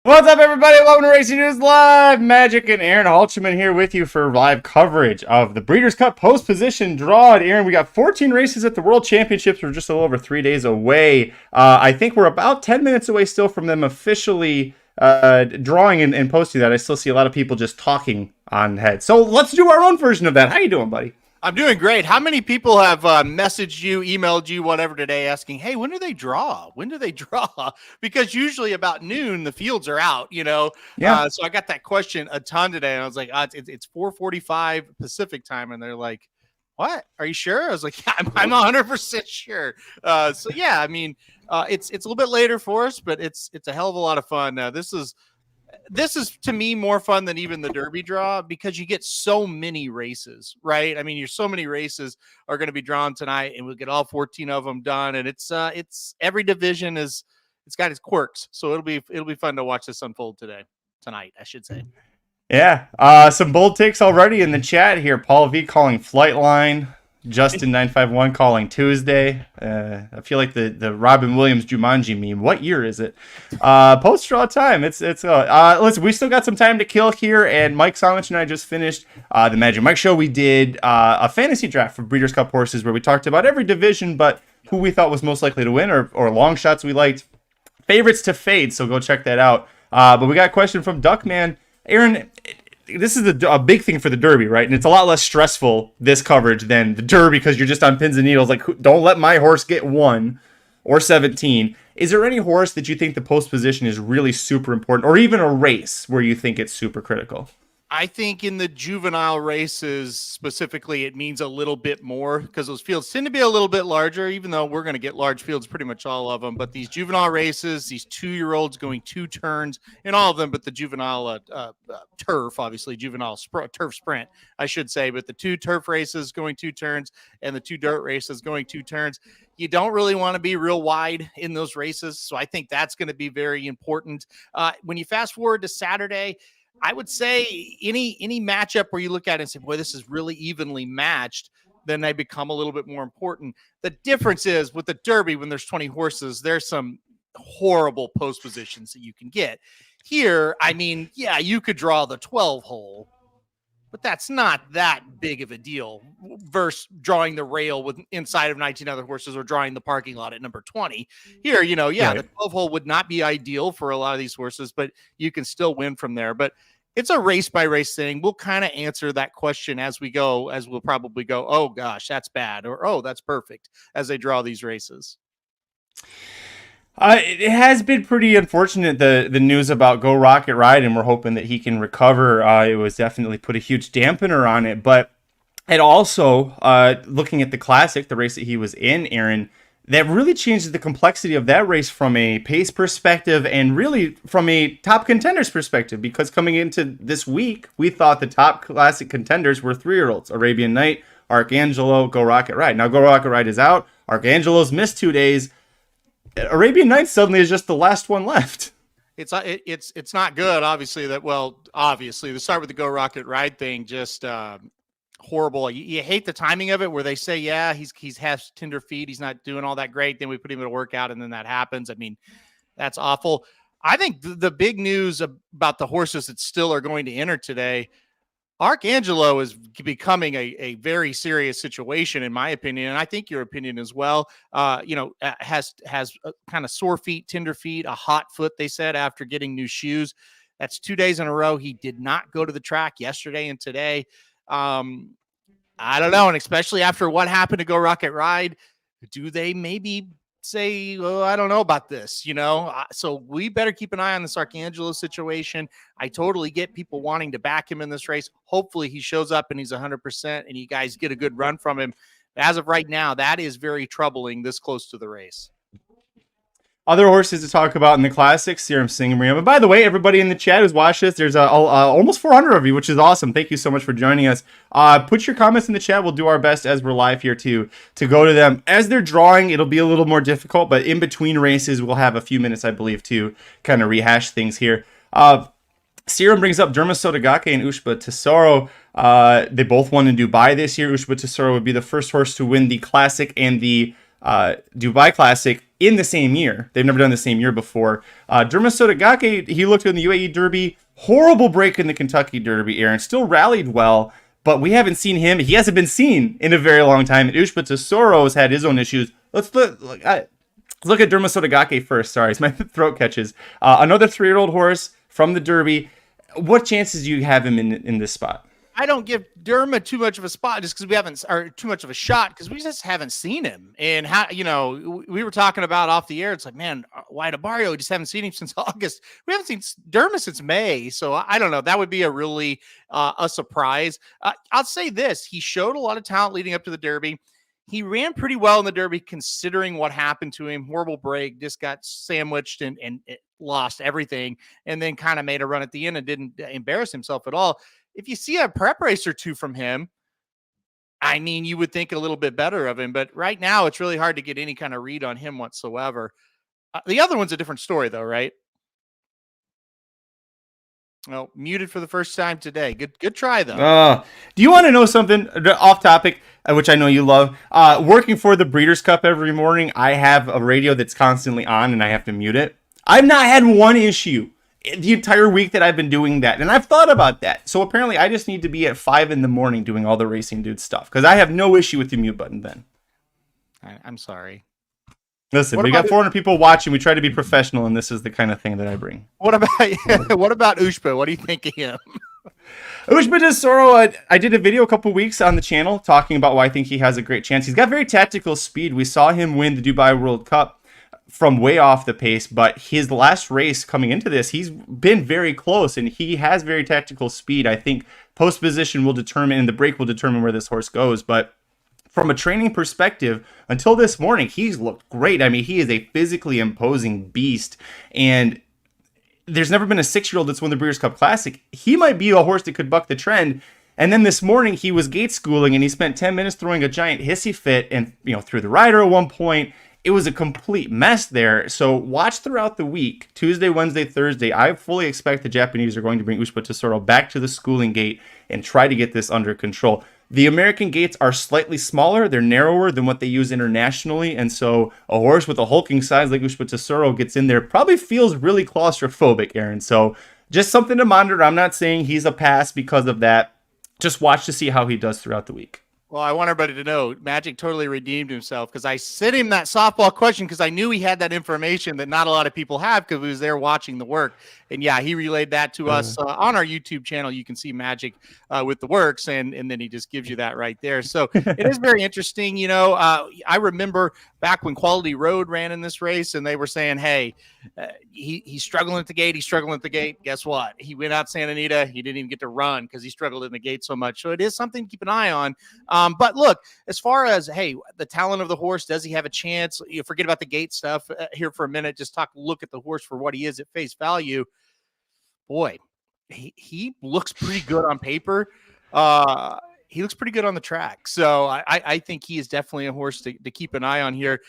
What's up, everybody? Welcome to Racing News Live. Magic and Aaron Halchman here with you for live coverage of the Breeders' Cup post position draw. Aaron, we got 14 races at the World Championships. We're just a little over 3 days away. I think we're about 10 minutes away still from them officially drawing and posting that. I still see a lot of people just talking on head. So let's do our own version of that. How you doing, buddy? I'm doing great. How many people have messaged you, emailed you, whatever today asking, hey, when do they draw? When do they draw? Because usually about noon, the fields are out, you know? Yeah. So I got that question a ton today. And I was like, it's 4:45 Pacific time. And they're like, what? Are you sure? I was like, yeah, I'm 100% sure. So, yeah, I mean, it's a little bit later for us, but it's a hell of a lot of fun. This is to me more fun than even the Derby draw because you get so many races, right? I mean, so many races are going to be drawn tonight, and we'll get all 14 of them done. And it's every division it's got its quirks, so it'll be fun to watch this unfold tonight, I should say. Yeah. Some bold takes already in the chat here. Paul V calling Flightline. Justin 951 calling Tuesday. I feel like the Robin Williams Jumanji meme. What year is it? Post draw time. Listen, we still got some time to kill here, and Mike Somich and I just finished the Magic Mike show. We did a fantasy draft for Breeders' Cup horses where we talked about every division, but who we thought was most likely to win or long shots we liked, favorites to fade. So go check that out. But we got a question from Duckman. Aaron, this is a big thing for the Derby, right? And it's a lot less stressful, this coverage, than the Derby because you're just on pins and needles. Like, don't let my horse get 1 or 17. Is there any horse that you think the post position is really super important, or even a race where you think it's super critical? I think in the juvenile races specifically, it means a little bit more because those fields tend to be a little bit larger, even though we're going to get large fields, pretty much all of them. But these juvenile races, these 2-year-olds going 2 turns in all of them, but the juvenile turf, obviously juvenile turf sprint, I should say, but the 2 turf races going 2 turns and the 2 dirt races going 2 turns. You don't really want to be real wide in those races. So I think that's going to be very important. When you fast forward to Saturday, I would say any matchup where you look at it and say, boy, this is really evenly matched, then they become a little bit more important. The difference is with the Derby, when there's 20 horses, there's some horrible post positions that you can get. Here, I mean, yeah, you could draw the 12 hole, but that's not that big of a deal versus drawing the rail with inside of 19 other horses or drawing the parking lot at number 20. Here, right. The 12 hole would not be ideal for a lot of these horses, but you can still win from there. But it's a race by race thing. We'll kind of answer that question as we go, as we'll probably go, oh gosh, that's bad, or oh, that's perfect as they draw these races. It has been pretty unfortunate, the news about Go Rocket Ride, and we're hoping that he can recover. It was definitely put a huge dampener on it, but it also, looking at the Classic, the race that he was in, Aaron, that really changes the complexity of that race from a pace perspective and really from a top contenders perspective, because coming into this week, we thought the top Classic contenders were 3-year-olds, Arabian Night, Archangelo, Go Rocket Ride. Now Go Rocket Ride is out. Archangelo's missed 2 days. Arabian Nights suddenly is just the last one left. It's not good, obviously. Obviously, to start with the Go Rocket Ride thing, just horrible. You hate the timing of it, where they say, yeah, he has tender feet, he's not doing all that great. Then we put him in a workout, and then that happens. I mean, that's awful. I think the big news about the horses that still are going to enter today, Archangelo is becoming a very serious situation, in my opinion, and I think your opinion as well. Has kind of sore feet, tender feet, a hot foot, they said, after getting new shoes. That's 2 days in a row. He did not go to the track yesterday and today. I don't know, and especially after what happened to Go Rocket Ride, do they maybe say, well, I don't know about this, so we better keep an eye on this Archangelo situation. I totally get people wanting to back him in this race. Hopefully he shows up and he's 100% and you guys get a good run from him. As of right now, that is very troubling this close to the race. Other horses to talk about in the Classic, Serum Singing Miranda. By the way, everybody in the chat who's watched this, there's almost 400 of you, which is awesome. Thank you so much for joining us. Put your comments in the chat. We'll do our best as we're live here to go to them. As they're drawing, it'll be a little more difficult, but in between races, we'll have a few minutes, I believe, to kind of rehash things here. Serum brings up Derma Sotogake and Ushba Tesoro. They both won in Dubai this year. Ushba Tesoro would be the first horse to win the Classic and the Dubai Classic in the same year. They've never done the same year before. Derma Sotogake, he looked in the UAE Derby. Horrible break in the Kentucky Derby, Aaron. Still rallied well, but we haven't seen him. He hasn't been seen in a very long time. And Ushba Tesoro has had his own issues. Let's look at Derma Sotogake first. Sorry, my throat catches. Another 3-year-old horse from the Derby. What chances do you have him in this spot? I don't give Derma too much of a spot just because we haven't, or too much of a shot because we just haven't seen him. And how, we were talking about off the air. It's like, man, why Barrio? We just haven't seen him since August. We haven't seen Derma since May. So I don't know. That would be a really a surprise. I'll say this. He showed a lot of talent leading up to the Derby. He ran pretty well in the Derby considering what happened to him. Horrible break, just got sandwiched and lost everything, and then kind of made a run at the end and didn't embarrass himself at all. If you see a prep race or two from him, I mean, you would think a little bit better of him. But right now, it's really hard to get any kind of read on him whatsoever. The other one's a different story, though, right? Well, muted for the first time today. Good try, though. Do you want to know something off topic, which I know you love? Working for the Breeders' Cup every morning, I have a radio that's constantly on, and I have to mute it. I've not had one issue the entire week that I've been doing that, and I've thought about that. So apparently I just need to be at 5 a.m. doing all the Racing Dude stuff, because I have no issue with the mute button then. I'm sorry. Listen, we got 400 people watching. We try to be professional, and this is the kind of thing that I bring. What about Ushba? What do you think of him? Ushba Tesoro, I did a video a couple weeks on the channel talking about why I think he has a great chance. He's got very tactical speed. We saw him win the Dubai World Cup from way off the pace, but his last race coming into this, he's been very close, and he has very tactical speed. I think post position will determine, and the break will determine where this horse goes, but from a training perspective, until this morning, he's looked great. I mean, he is a physically imposing beast, and there's never been a 6-year-old that's won the Breeders' Cup Classic. He might be a horse that could buck the trend. And then this morning, he was gate schooling, and he spent 10 minutes throwing a giant hissy fit and, threw the rider at one point. It was a complete mess there. So watch throughout the week, Tuesday, Wednesday, Thursday. I fully expect the Japanese are going to bring Ushba Tesoro back to the schooling gate and try to get this under control. The American gates are slightly smaller. They're narrower than what they use internationally. And so a horse with a hulking size like Ushba Tesoro gets in there, probably feels really claustrophobic, Aaron. So just something to monitor. I'm not saying he's a pass because of that. Just watch to see how he does throughout the week. Well, I want everybody to know Magic totally redeemed himself because I sent him that softball question because I knew he had that information that not a lot of people have because he was there watching the work. And yeah, he relayed that to us on our YouTube channel. You can see Magic with the works, and then he just gives you that right there. So it is very interesting. I remember back when Quality Road ran in this race, and they were saying, hey, he's struggling at the gate. He's struggling at the gate. Guess what? He went out Santa Anita. He didn't even get to run because he struggled in the gate so much. So it is something to keep an eye on. But look, as far as, hey, the talent of the horse, does he have a chance? You forget about the gate stuff here for a minute. Just look at the horse for what he is at face value. Boy, he looks pretty good on paper. He looks pretty good on the track. So I think he is definitely a horse to keep an eye on here.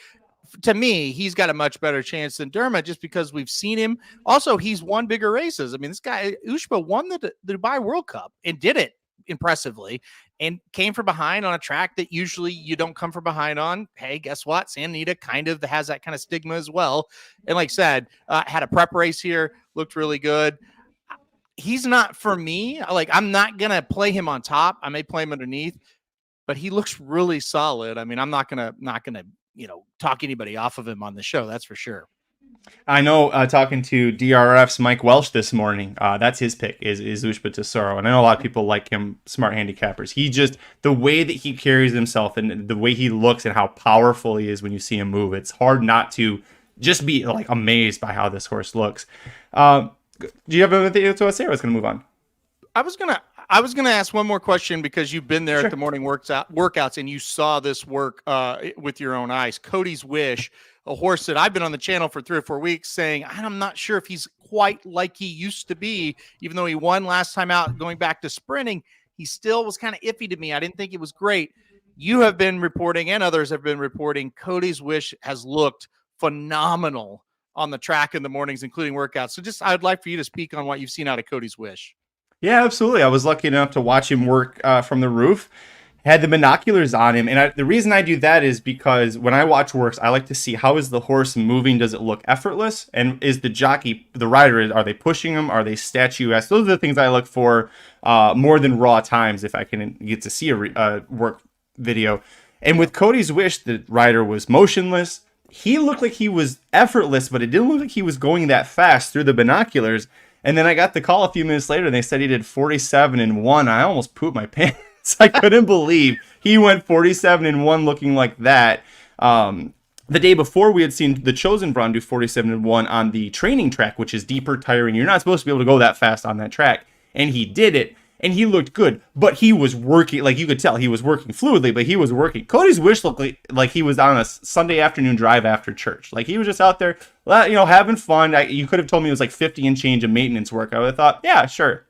To me, he's got a much better chance than Derma just because we've seen him. Also, he's won bigger races. I mean, this guy, Ushba, won the Dubai World Cup and did it impressively and came from behind on a track that usually you don't come from behind on. Hey, guess what? Santa Anita kind of has that kind of stigma as well. And like I said, had a prep race here, looked really good. He's not for me. I'm not going to play him on top. I may play him underneath, but he looks really solid. I mean, I'm not going to, talk anybody off of him on the show. That's for sure. I know talking to DRF's Mike Welsh this morning, that's his pick is Ushba Tesoro. And I know a lot of people like him, smart handicappers. He just, the way that he carries himself and the way he looks and how powerful he is when you see him move, it's hard not to just be amazed by how this horse looks. Do you have anything to say? I was going to move on. I was gonna ask one more question because you've been there at the morning workouts and you saw this work with your own eyes. Cody's Wish, a horse that I've been on the channel for 3 or 4 weeks saying, I'm not sure if he's quite like he used to be, even though he won last time out going back to sprinting, he still was kind of iffy to me. I didn't think it was great. You have been reporting and others have been reporting Cody's Wish has looked phenomenal on the track in the mornings, including workouts. So I'd like for you to speak on what you've seen out of Cody's Wish. Yeah, absolutely. I was lucky enough to watch him work from the roof. had the binoculars on him. And the reason I do that is because when I watch works, I like to see how is the horse moving? Does it look effortless? And is the jockey, the rider, are they pushing him? Are they statuesque? Those are the things I look for more than raw times if I can get to see a work video. And with Cody's Wish, the rider was motionless. He looked like he was effortless, but it didn't look like he was going that fast through the binoculars. And then I got the call a few minutes later, and they said he did 47-1. I almost pooped my pants. I couldn't believe he went 47-1 looking like that. The day before, we had seen the Chosen Brawn do 47-1 on the training track, which is deeper, tiring. You're not supposed to be able to go that fast on that track. And he did it, and he looked good. But he was working, like you could tell, he was working fluidly, but he was working. Cody's Wish looked like he was on a Sunday afternoon drive after church. Like he was just out there, having fun. You could have told me it was like 50 and change of maintenance work. I would have thought, yeah, sure.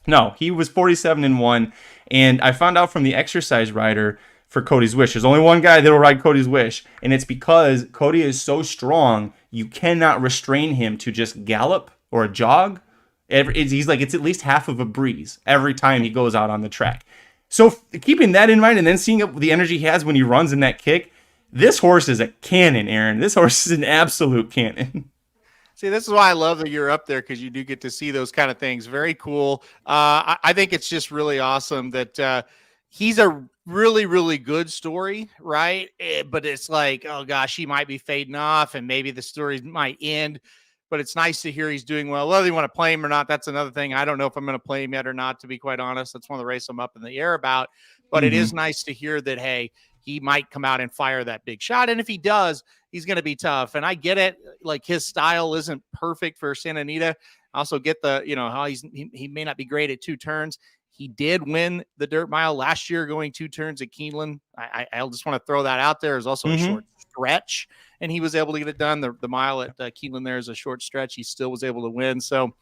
No, he was 47-1. And I found out from the exercise rider for Cody's Wish, there's only one guy that will ride Cody's Wish, and it's because Cody is so strong, you cannot restrain him to just gallop or jog. It's at least half of a breeze every time he goes out on the track. So keeping that in mind and then seeing the energy he has when he runs in that kick, this horse is a cannon, Aaron. This horse is an absolute cannon. See, this is why I love that you're up there, because you do get to see those kind of things. Very cool. I think it's just really awesome that he's a really, really good story, right? But it's like, oh gosh, he might be fading off and maybe the story might end. But it's nice to hear he's doing well. Whether you want to play him or not, that's another thing. I don't know if I'm going to play him yet or not, to be quite honest. That's one of the races I'm up in the air about. But it is nice to hear that, hey, he might come out and fire that big shot. And if he does, he's going to be tough. And I get it. Like, his style isn't perfect for Santa Anita. I also get how he may not be great at two turns. He did win the dirt mile last year going two turns at Keeneland. I just want to throw that out there. There's also a short stretch, and he was able to get it done. The mile at Keeneland there is a short stretch. He still was able to win. So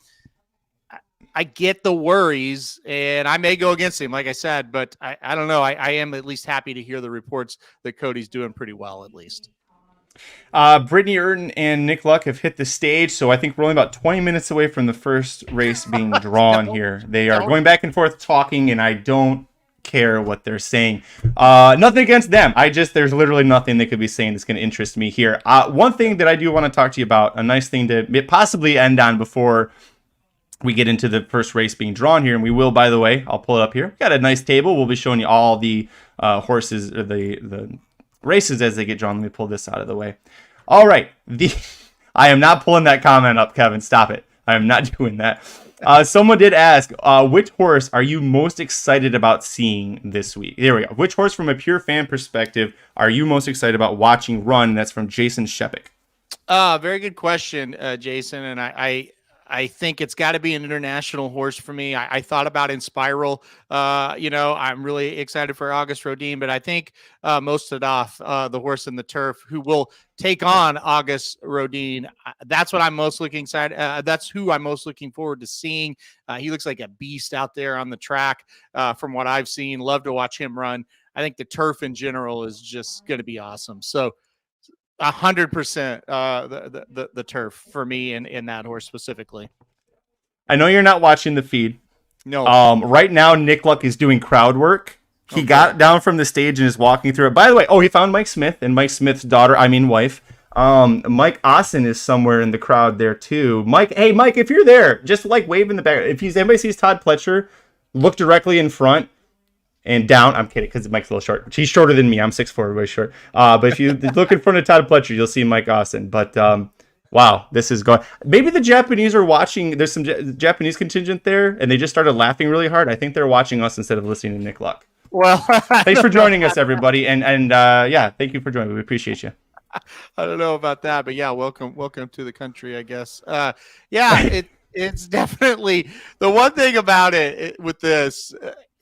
I get the worries, and I may go against him, like I said, but I don't know. I am at least happy to hear the reports that Cody's doing pretty well, at least. Brittany Urton and Nick Luck have hit the stage, so I think we're only about 20 minutes away from the first race being drawn here. They are going back and forth talking, and I don't care what they're saying. Nothing against them. There's literally nothing they could be saying that's going to interest me here. One thing that I do want to talk to you about, a nice thing to possibly end on before we get into the first race being drawn here, and we will, by the way, I'll pull it up here. We've got a nice table. We'll be showing you all the horses, or the races as they get drawn. Let me pull this out of the way. All right. I am not pulling that comment up, Kevin. Stop it. I am not doing that. Someone did ask, which horse are you most excited about seeing this week? There we go. Which horse, from a pure fan perspective, are you most excited about watching run? That's from Jason Shepik. Very good question, Jason. And I think it's got to be an international horse for me. I thought about Inspiral. I'm really excited for August Rodin, but I think most it off the horse in the turf who will take on August Rodin. That's what I'm most looking excited. That's who I'm most looking forward to seeing. He looks like a beast out there on the track from what I've seen. Love to watch him run. I think the turf in general is just going to be awesome. So 100% the turf for me in that horse specifically. I know you're not watching the feed. No. Right now, Nick Luck is doing crowd work. He got down from the stage and is walking through it. By the way, he found Mike Smith and Mike Smith's wife. Mike Austin is somewhere in the crowd there too. Mike, if you're there, just wave in the back. If anybody sees Todd Pletcher, look directly in front and down. I'm kidding, because Mike's a little short. He's shorter than me. I'm 6'4", everybody's short. But if you look in front of Todd Pletcher, you'll see Mike Austin. But wow, this is going. Maybe the Japanese are watching. There's some Japanese contingent there, and they just started laughing really hard. I think they're watching us instead of listening to Nick Luck. Well, thanks for joining us, everybody, and thank you for joining. We appreciate you. I don't know about that, but yeah, welcome to the country, I guess. It's definitely the one thing about it with this.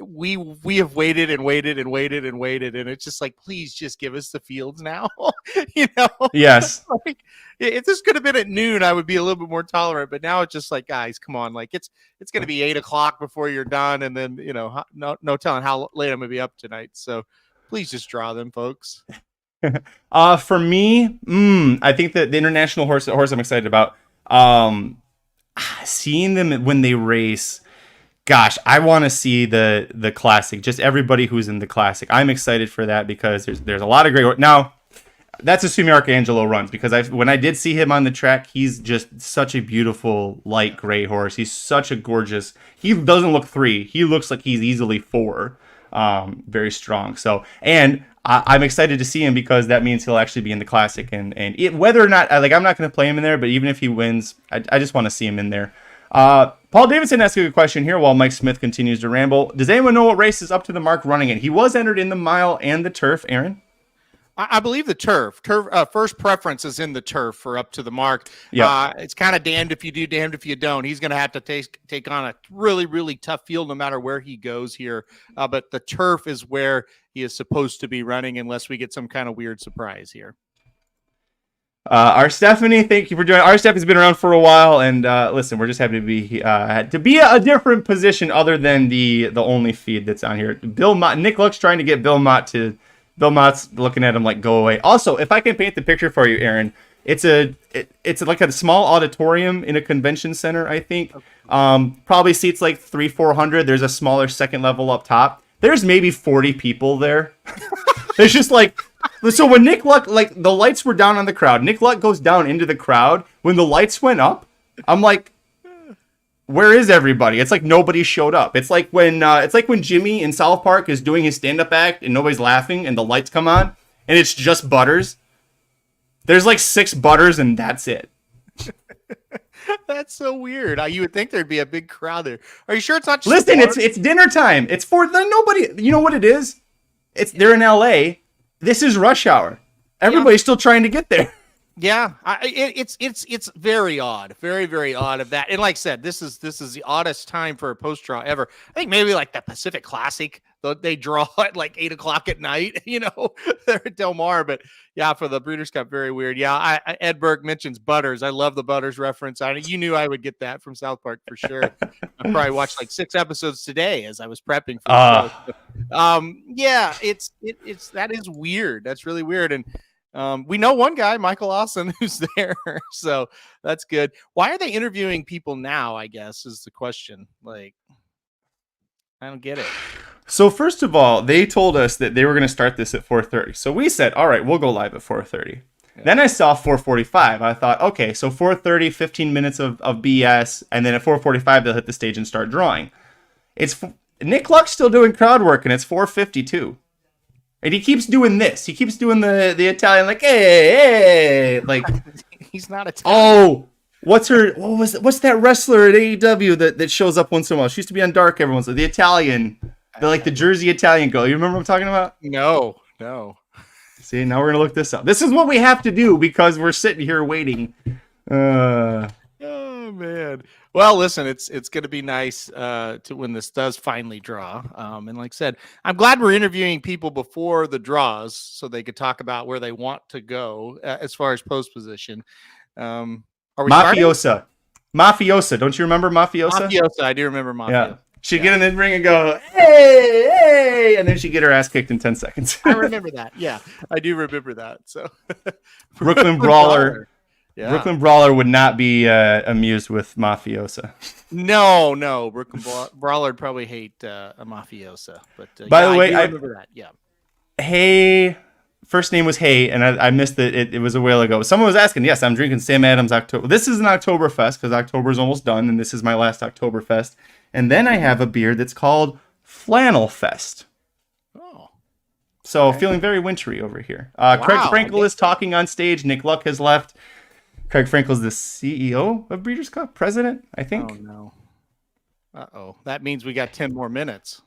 We have waited and waited and waited and waited, and it's just like, please just give us the fields now. Yes. If this could have been at noon, I would be a little bit more tolerant, but now it's just like, guys, come on, it's going to be 8:00 before you're done, and then no telling how late I'm going to be up tonight. So please just draw them, folks. For me, I think that the international horse I'm excited about, seeing them when they race. gosh, I want to see the classic. Just everybody who's in the classic. I'm excited for that because there's a lot of great. Now, that's assuming Arcangelo runs, because when I did see him on the track, he's just such a beautiful light gray horse. He's such a gorgeous. He doesn't look 3. He looks like he's easily 4. Very strong. So, and I'm excited to see him because that means he'll actually be in the classic. And whether or not, I'm not going to play him in there, but even if he wins, I just want to see him in there. Paul Davidson asked a good question here while Mike Smith continues to ramble. Does anyone know what race is up to the mark running in? He was entered in the mile and the turf, Aaron. I believe the turf first preference is in the turf for up to the mark. Yeah, it's kind of damned if you do, damned if you don't. He's going to have to take on a really, really tough field no matter where he goes here. But the turf is where he is supposed to be running unless we get some kind of weird surprise here. Our Stephanie, thank you for joining. Our Stephanie's been around for a while, and listen, we're just happy to be a different position other than the only feed that's on here. Bill Mott, Nick Luck's trying to get Bill Mott to. Bill Mott's looking at him like, go away. Also, if I can paint the picture for you, Aaron, it's like a small auditorium in a convention center, I think. Probably seats like 300-400. There's a smaller second level up top. There's maybe 40 people there. There's just like, so when Nick Luck, like the lights were down on the crowd, Nick Luck goes down into the crowd. When the lights went up, I'm like, where is everybody? It's like nobody showed up. It's like when Jimmy in South Park is doing his stand-up act and nobody's laughing and the lights come on and it's just Butters. There's like 6 Butters and that's it. That's so weird. You would think there'd be a big crowd there. Are you sure it's not just Listen, it's dinner time. It's for nobody. You know what it is? They're in LA. This is rush hour. Everybody's still trying to get there. Yeah, it's very odd, very, very odd of that. And like I said, this is the oddest time for a post draw ever. I think maybe like the Pacific Classic, they draw at like 8:00 at night. They're at Del Mar. But yeah, for the Breeders' Cup, very weird. Yeah, Ed Burke mentions Butters. I love the Butters reference. You knew I would get that from South Park for sure. I probably watched like 6 episodes today as I was prepping for the show. Yeah, that is weird. That's really weird. And we know one guy, Michael Austin, who's there, so that's good. Why are they interviewing people now, I guess, is the question. Like, I don't get it. So first of all, they told us that they were going to start this at 4:30. So we said, all right, we'll go live at 4:30. Yeah. Then I saw 4:45. I thought, okay, so 4:30, 15 minutes of BS, and then at 4:45 they'll hit the stage and start drawing. Nick Luck's still doing crowd work, and it's 4:52. And he keeps doing this. He keeps doing the Italian, like, hey, like. He's not Italian. Oh, what's that wrestler at AEW that shows up once in a while? She used to be on Dark every once in a while. The Italian, the Jersey Italian girl. You remember what I'm talking about? No. See, now we're going to look this up. This is what we have to do because we're sitting here waiting. Oh, man. Well, listen, it's going to be nice to when this does finally draw. And like I said, I'm glad we're interviewing people before the draws so they could talk about where they want to go as far as post position. Are we Mafiosa. Mafiosa. Don't you remember Mafiosa? Mafiosa. I do remember Mafiosa. Yeah. She'd get in the ring and go, hey, and then she'd get her ass kicked in 10 seconds. I remember that. Yeah, I do remember that. So, Brooklyn Brawler. Yeah. Brooklyn Brawler would not be amused with Mafiosa. No. Brooklyn Brawler would probably hate a Mafiosa. But by the way, I remember that. Yeah. Hey, first name was Hey, and I missed it. It was a while ago. Someone was asking. Yes, I'm drinking Sam Adams October. This is an Oktoberfest because October is almost done, and this is my last Oktoberfest. And then I have a beer that's called Flannel Fest. Oh. So okay. Feeling very wintry over here. Craig Frankel is talking on stage. Nick Luck has left. Craig Frankel's the CEO of Breeders' Cup, president, I think. Oh, no. Uh-oh. That means we got 10 more minutes.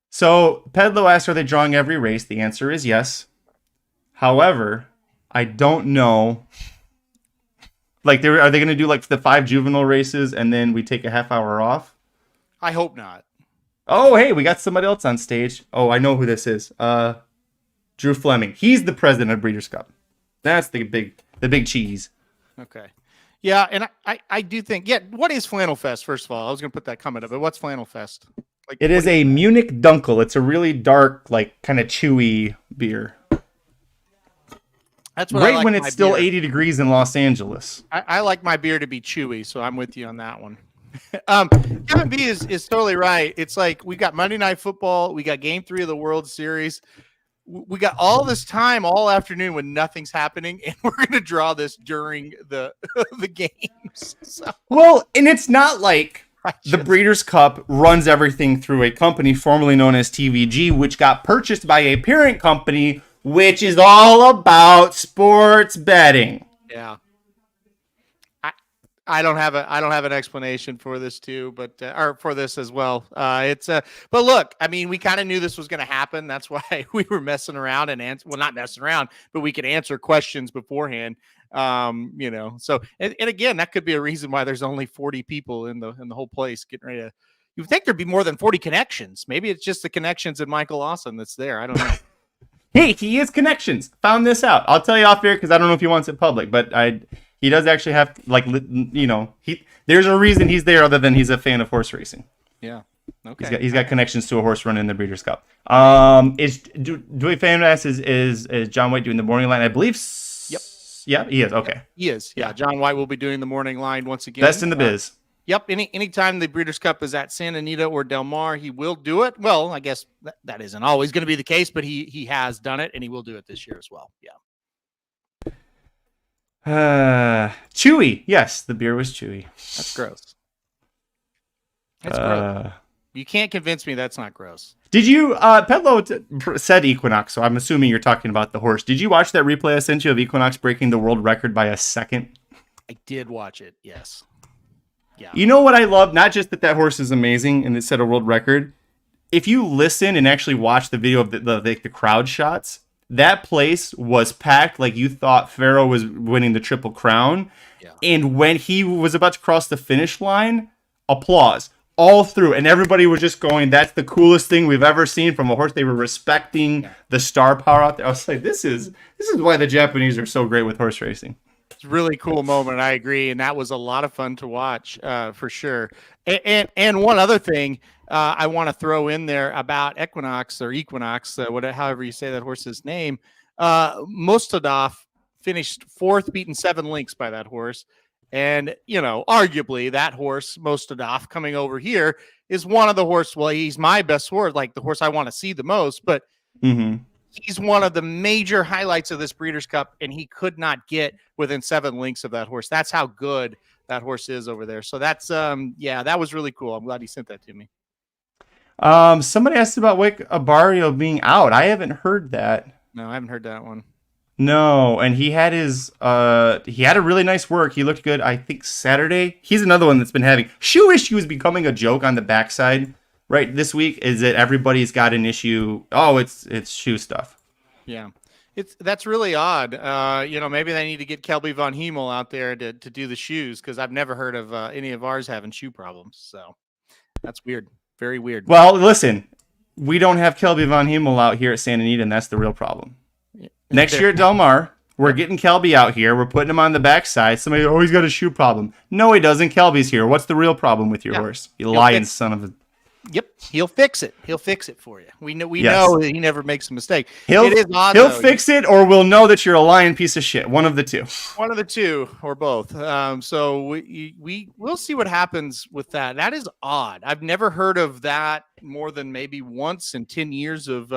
So Pedlo asked, are they drawing every race? The answer is yes. However, I don't know. Like, are they going to do like the 5 juvenile races and then we take a half hour off? I hope not. Oh, hey, we got somebody else on stage. Oh, I know who this is. Drew Fleming. He's the president of Breeders' Cup. That's the big cheese. Okay. Yeah, and I do think, what is Flannel Fest, first of all? I was going to put that comment up, but what's Flannel Fest? Like, it is a Munich Dunkel. It's a really dark, like, kind of chewy beer. That's what right I like when it's still 80 degrees in Los Angeles. I like my beer to be chewy, so I'm with you on that one. Kevin B is totally right. It's like we got Monday Night Football, we got Game 3 of the World Series. We got all this time all afternoon when nothing's happening, and we're going to draw this during the the games. So, Well, and it's not like the Breeders' Cup runs everything through a company formerly known as TVG, which got purchased by a parent company, which is all about sports betting. Yeah. I don't have an explanation for this too, but or for this as well. But look, I mean, we kind of knew this was going to happen. That's why we were messing around and not messing around, but we could answer questions beforehand. So and again, that could be a reason why there's only 40 people in the whole place getting ready to. You would think there'd be more than 40 connections. Maybe it's just the connections in Michael Lawson that's there. I don't know. Hey, he is connections. Found this out. I'll tell you off air because I don't know if he wants it public, but he does actually have, like, there's a reason he's there other than he's a fan of horse racing. Yeah. Okay. He's got connections to a horse run in the Breeders' Cup. Dewey Fan asks, is John White doing the morning line? I believe. Yep. Yeah, he is. Okay. He is. Yeah. John White will be doing the morning line once again. Best in the biz. Yep. Anytime the Breeders' Cup is at Santa Anita or Del Mar, he will do it. Well, I guess that isn't always going to be the case, but he has done it, and he will do it this year as well. Yeah. Chewy. Yes, the beer was chewy. That's gross. That's gross. You can't convince me that's not gross. Did you, Pedlo said Equinox, so I'm assuming you're talking about the horse. Did you watch that replay I sent you of Equinox breaking the world record by a second? I did watch it, yes. Yeah. You know what I love? Not just that horse is amazing and it set a world record. If you listen and actually watch the video of the crowd shots, that place was packed like you thought Pharaoh was winning the Triple Crown. Yeah. And when he was about to cross the finish line, applause all through. And everybody was just going, that's the coolest thing we've ever seen from a horse. They were respecting the star power out there. I was like, this is why the Japanese are so great with horse racing. It's a really cool moment. I agree. And that was a lot of fun to watch for sure. And one other thing I want to throw in there about Equinox, however you say that horse's name. Mostadov finished fourth, beaten 7 lengths by that horse. And, arguably that horse, Mostadov, coming over here is one of the horse. Well, he's my best horse, like the horse I want to see the most. But he's one of the major highlights of this Breeders' Cup, and he could not get within 7 lengths of that horse. That's how good that horse is over there. So that's, that was really cool. I'm glad he sent that to me. Somebody asked about Wick Abario being out. I haven't heard that. No, I haven't heard that one. No, and he had a really nice work. He looked good, I think, Saturday. He's another one that's been having shoe issues becoming a joke on the backside. Right, this week is that everybody's got an issue. Oh, it's shoe stuff. Yeah, that's really odd. Maybe they need to get Kelby von Hemel out there to do the shoes because I've never heard of any of ours having shoe problems. So that's weird, very weird. Well, listen, we don't have Kelby von Hemel out here at Santa Anita, and that's the real problem. Yeah. Next year at Del Mar, we're getting Kelby out here. We're putting him on the backside. Somebody, he's got a shoe problem. No, he doesn't. Kelby's here. What's the real problem with your horse? You lying son of a... Yep, he'll fix it. He'll fix it for you. We know that he never makes a mistake. He'll fix it, or we'll know that you're a lying piece of shit. One of the two. One of the two, or both. So we'll see what happens with that. That is odd. I've never heard of that more than maybe once in 10 years of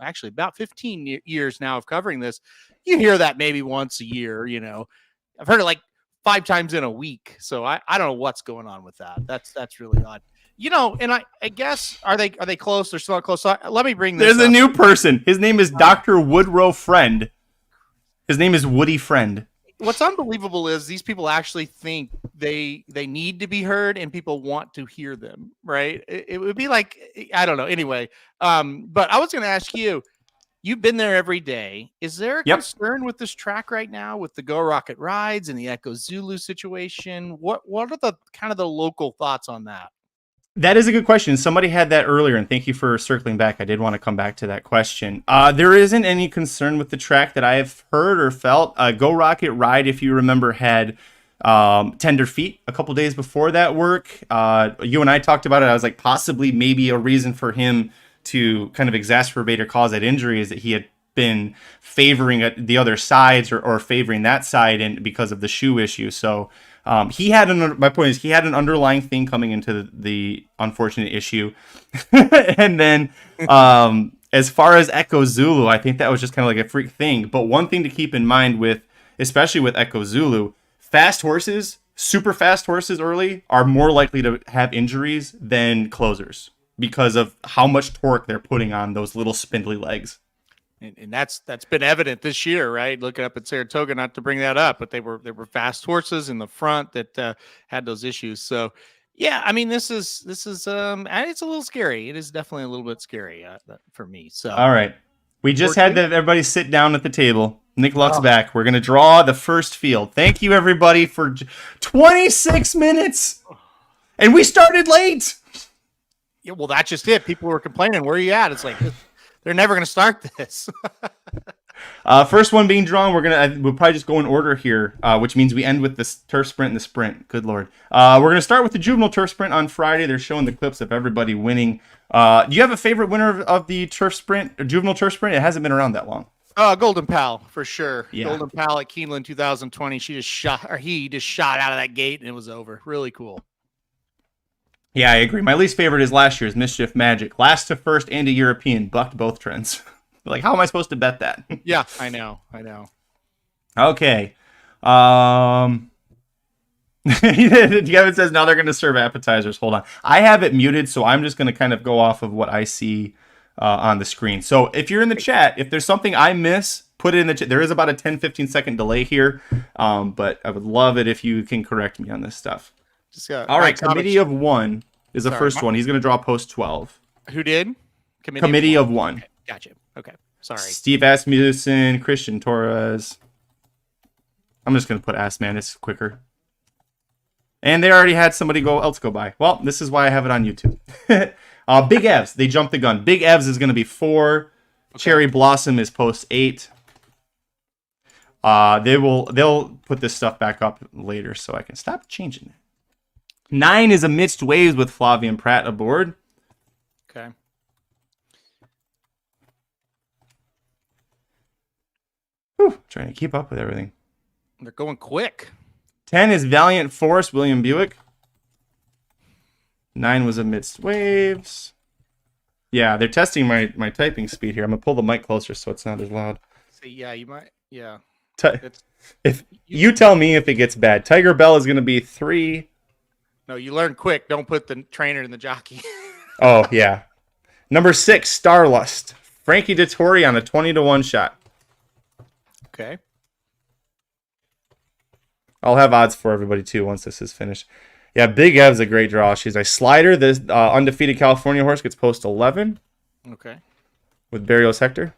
actually about 15 years now of covering this. You hear that maybe once a year. I've heard it like 5 times in a week. So I don't know what's going on with that. That's really odd. And I guess are they close? They're still not close. So let me bring this. There's a new person. His name is Dr. Woodrow Friend. His name is Woody Friend. What's unbelievable is these people actually think they need to be heard and people want to hear them, right? It would be like, I don't know. Anyway, but I was going to ask you, you've been there every day. Is there a concern with this track right now with the Go Rocket rides and the Echo Zulu situation? What are the kind of the local thoughts on that? That is a good question. Somebody had that earlier, and thank you for circling back. I did want to come back to that question. There isn't any concern with the track that I have heard or felt. Go Rocket Ride, if you remember, had tender feet a couple days before that work. You and I talked about it. I was like, possibly maybe a reason for him to kind of exacerbate or cause that injury is that he had been favoring the other sides or favoring that side and because of the shoe issue. So My point is he had an underlying thing coming into the unfortunate issue. And then as far as Echo Zulu, I think that was just kind of like a freak thing. But one thing to keep in mind especially with Echo Zulu, fast horses, super fast horses early are more likely to have injuries than closers because of how much torque they're putting on those little spindly legs. And that's been evident this year, right? Looking up at Saratoga, not to bring that up, but they were fast horses in the front that had those issues. So, yeah, I mean, this is it's a little scary. It is definitely a little bit scary for me. So, all right, we just had everybody sit down at the table. Nick Luck's back. We're gonna draw the first field. Thank you everybody for 26 minutes, and we started late. Yeah, well, that's just it. People were complaining. Where are you at? It's like they're never going to start this. First one being drawn. We'll probably just go in order here, which means we end with the turf sprint and the sprint. Good Lord. We're going to start with the juvenile turf sprint on Friday. They're showing the clips of everybody winning. Do you have a favorite winner of the turf sprint, or juvenile turf sprint? It hasn't been around that long. Golden Pal for sure. Yeah. Golden Pal at Keeneland 2020. He just shot out of that gate and it was over. Really cool. Yeah, I agree. My least favorite is last year's Mischief Magic. Last to first and a European. Bucked both trends. Like, how am I supposed to bet that? Yeah, I know. Okay. Kevin says now they're going to serve appetizers. Hold on. I have it muted, so I'm just going to kind of go off of what I see on the screen. So if you're in the chat, if there's something I miss, put it in the chat. There is about a 10-15 second delay here, but I would love it if you can correct me on this stuff. All right, Committee of One is the first one. He's going to draw post 12. Who did? Committee of One. Okay, gotcha. Okay, sorry. Steve Asmussen, Christian Torres. I'm just going to put Assman. It's quicker. And they already had somebody else go by. Well, this is why I have it on YouTube. Big Evs. They jumped the gun. Big Evs is going to be 4. Okay. Cherry Blossom is post 8. They'll put this stuff back up later so I can stop changing it. 9 is Amidst Waves with Flavian Pratt aboard. Okay. Whew, trying to keep up with everything. They're going quick. 10 is Valiant Force, William Buick. 9 was Amidst Waves. Yeah, they're testing my typing speed here. I'm going to pull the mic closer so it's not as loud. So, yeah, you might. Yeah. If you tell me if it gets bad. Tiger Bell is going to be 3. No, you learn quick. Don't put the trainer in the jockey. Oh, yeah. Number 6, Starlust. Frankie Dettori on a 20-1 shot. Okay. I'll have odds for everybody, too, once this is finished. Yeah, Big Ev's a great draw. She's a slider. This undefeated California horse gets post 11. Okay. With Barrios Hector.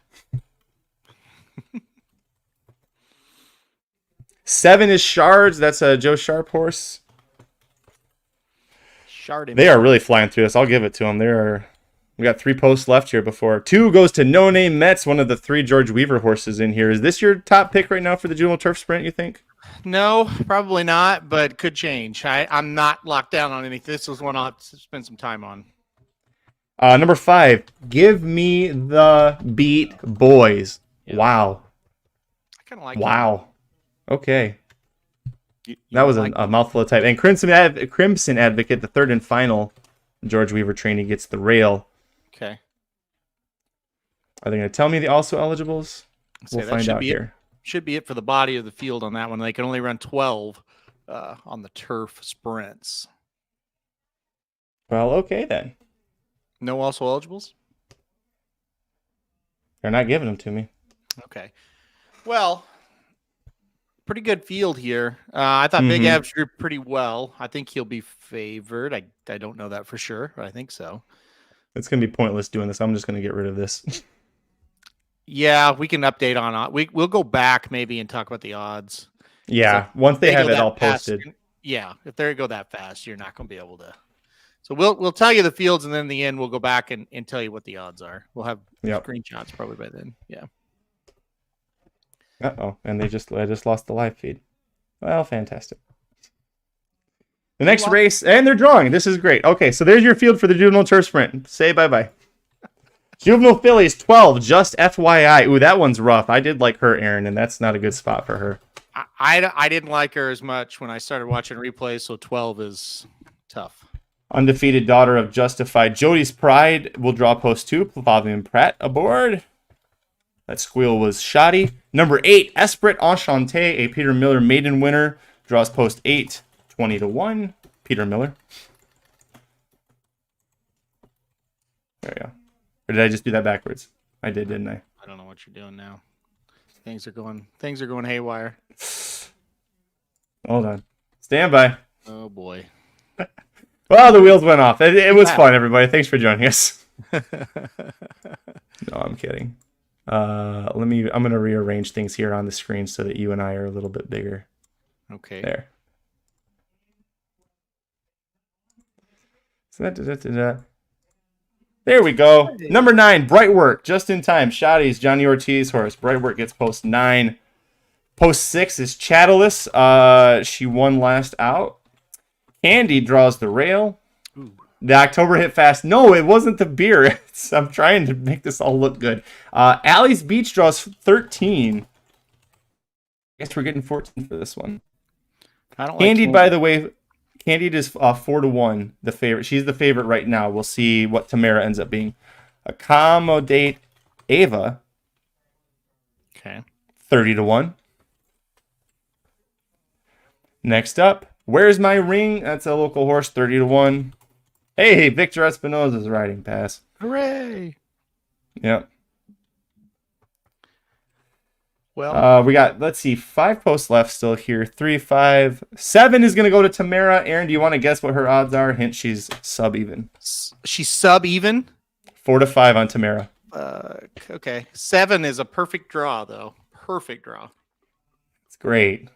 7 is Shards. That's a Joe Sharp horse. They are really flying through this. I'll give it to them. We got 3 posts left here before. 2 goes to No Name Mets, one of the 3 George Weaver horses in here. Is this your top pick right now for the juvenile turf sprint, you think? No, probably not, but could change. I'm not locked down on anything. This was one I'll have to spend some time on. Number 5, Give Me the Beat Boys. Yeah. Wow. I kind of like Wow. It. Okay. That was a mouthful of type. And Crimson Advocate, the 3rd and final George Weaver trainee, gets the rail. Okay. Are they going to tell me the also eligibles? We'll find out here. Should be it for the body of the field on that one. They can only run 12 on the turf sprints. Well, okay then. No also eligibles? They're not giving them to me. Okay. Well, pretty good field here. I thought Big Abs drew pretty well. I think he'll be favored. I don't know that for sure, but I think so. It's going to be pointless doing this. I'm just going to get rid of this. Yeah, we can update on it. We'll go back maybe and talk about the odds. Yeah, once they have it all posted. Yeah, if they go that fast, you're not going to be able to. So we'll tell you the fields, and then in the end, we'll go back and tell you what the odds are. We'll have screenshots probably by then. Yeah. Uh-oh, and I just lost the live feed. Well, fantastic. The next race, and they're drawing. This is great. Okay, so there's your field for the juvenile turf sprint. Say bye-bye. Juvenile fillies, 12, just FYI. Ooh, that one's rough. I did like her, Aaron, and that's not a good spot for her. I didn't like her as much when I started watching replays, so 12 is tough. Undefeated Daughter of Justified. Jody's Pride will draw post 2. Fabian Pratt aboard. That squeal was shoddy. Number 8, Esprit Enchanté, a Peter Miller maiden winner. Draws post 8, 20-1. Peter Miller. There you go. Or did I just do that backwards? I did, didn't I? I don't know what you're doing now. Things are going haywire. Hold on. Stand by. Oh boy. Well, the wheels went off. It was fun, everybody. Thanks for joining us. No, I'm kidding. I'm gonna rearrange things here on the screen so that you and I are a little bit bigger. Okay. There. So there we go. Number 9, Brightwork. Just in time. Shotties, Johnny Ortiz horse. Brightwork gets post 9. Post 6 is Chatterless. She won last out. Candy draws the rail. Ooh. The October hit fast. No, it wasn't the beer. I'm trying to make this all look good. Alley's Beach draws 13. I guess we're getting 14 for this one. I don't Candied, like by the way, Candied is 4-1. The favorite. She's the favorite right now. We'll see what Tamara ends up being. Accommodate Ava. Okay. 30-1. Next up, Where's My Ring? That's a local horse, 30-1. Hey, Victor Espinosa's riding pass. Hooray! Yep. Well, we got, let's see, 5 posts left still here. 3, 5, 7 is going to go to Tamara. Aaron, do you want to guess what her odds are? Hint, she's sub-even. she's sub-even? 4-5 on Tamara. Okay. 7 is a perfect draw, though. Perfect draw. It's great.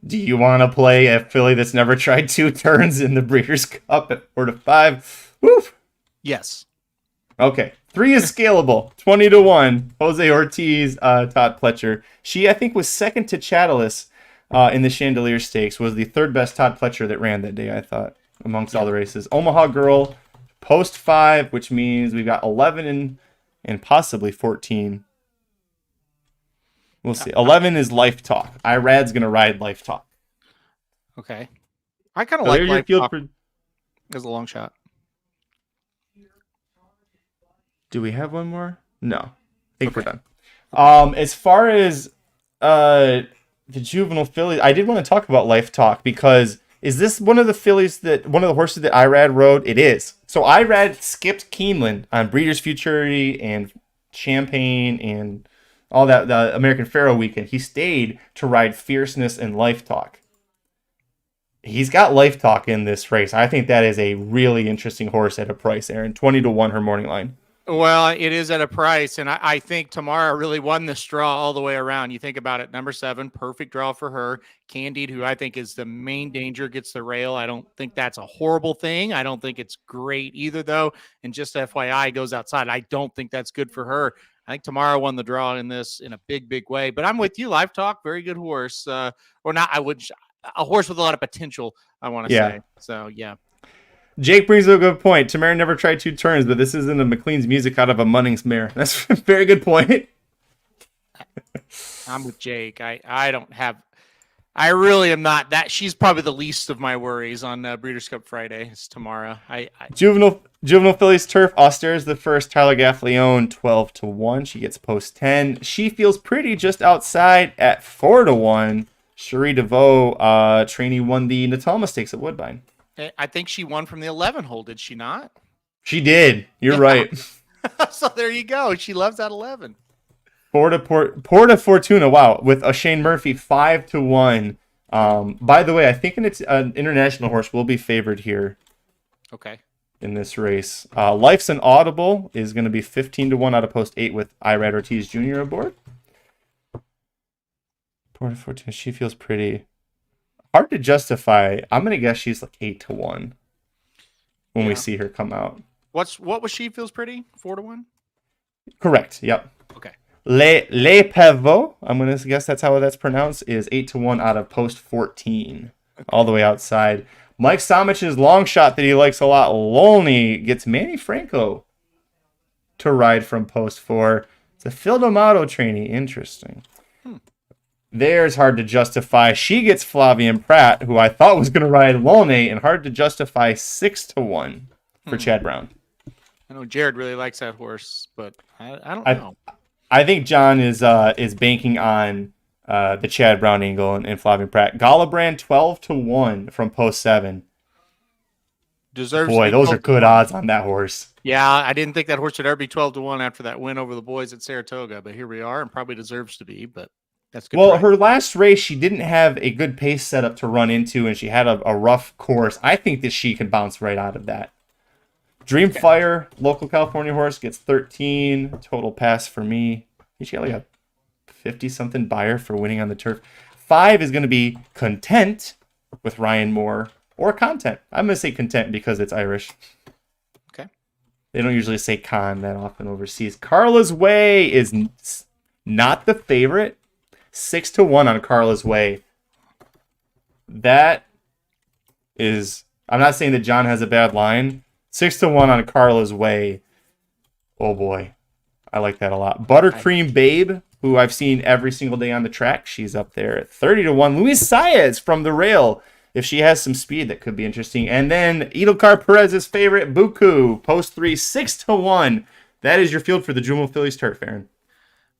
Do you want to play a filly that's never tried 2 turns in the Breeders' Cup at 4-5? Woof. Yes. Okay. 3 is scalable. 20-1. Jose Ortiz, Todd Pletcher. She, I think, was second to Chatterless in the Chandelier Stakes. Was the 3rd best Todd Pletcher that ran that day, I thought, amongst all the races. Omaha Girl, post 5, which means we've got 11 and possibly 14. We'll see. 11 is Life Talk. Irad's going to ride Life Talk. Okay. I kind of like your Life field Talk for... as a long shot. Do we have one more? No. I think we're done. As far as the juvenile fillies, I did want to talk about Life Talk because is this one of the horses that Irad rode? It is. So Irad skipped Keeneland on Breeders' Futurity and Champagne and all that, the American Pharoah weekend. He stayed to ride Fierceness and Life Talk. He's got Life Talk in this race. I think that is a really interesting horse at a price, Aaron. 20-1 her morning line. Well, it is at a price, and I think Tamara really won this draw all the way around. You think about it, number 7, perfect draw for her. Candied, who I think is the main danger, gets the rail. I don't think that's a horrible thing. I don't think it's great either, though. And just FYI, goes outside. I don't think that's good for her. I think Tamara won the draw in this in a big, big way. But I'm with you. Live Talk, very good horse. Or not, a horse with a lot of potential, I want to say. So, yeah. Jake brings up a good point. Tamara never tried 2 turns, but this isn't a McLean's music out of a Munnings mare. That's a very good point. I'm with Jake. I really am not that. She's probably the least of my worries on Breeders' Cup Friday. It's Tamara. Juvenile fillies turf. Austere is the first. Tyler Gaffleone 12-1. She gets post 10. She feels pretty just outside at 4-1. Cherie DeVoe, trainee, won the Natalma Stakes at Woodbine. I think she won from the 11 hole, did she not? She did. You're right. So there you go. She loves that 11. Porta Fortuna, wow, with a Shane Murphy 5-1. By the way, I think an international horse will be favored here. Okay. In this race. Life's an Audible is going to be 15-1 out of post 8 with Irad Ortiz Jr. aboard. Porta Fortuna, she feels pretty hard to justify. I'm going to guess she's like 8-1 when we see her come out. What was she feels pretty? 4-1? Correct. Yep. Okay. Le Pavot, I'm going to guess that's how that's pronounced, is 8-1 out of post 14. Okay. All the way outside. Mike Somich's long shot that he likes a lot, Lonely, gets Manny Franco to ride from post 4. It's a Phil D'Amato trainee. Interesting. There's hard to justify. She gets Flavian Pratt, who I thought was going to ride Lolney, and hard to justify 6-1 for Chad Brown. I know Jared really likes that horse, but I don't know. I think John is banking on the Chad Brown angle and Flavian Pratt. Galabrand 12-1 from post 7. Deserves. Boy, those are good odds on that horse. Yeah, I didn't think that horse should ever be 12-1 after that win over the boys at Saratoga, but here we are, and probably deserves to be. But that's good. Well, her last race, she didn't have a good pace setup to run into, and she had a rough course. I think that she can bounce right out of that. Dreamfire, local California horse, gets 13. Total pass for me. She got like a 50-something buyer for winning on the turf. 5 is going to be Content with Ryan Moore, or Content. I'm going to say Content because it's Irish. Okay. They don't usually say con that often overseas. Carla's Way is not the favorite. 6-1 on Carla's Way. That is, I'm not saying that John has a bad line. 6-1 on Carla's Way. Oh boy. I like that a lot. Buttercream Babe, who I've seen every single day on the track. She's up there at 30-1. Luis Saez from the rail. If she has some speed, that could be interesting. And then Idilcar Perez's favorite, Buku, post 3, 6-1. That is your field for the Jumo Phillies turf, Aaron.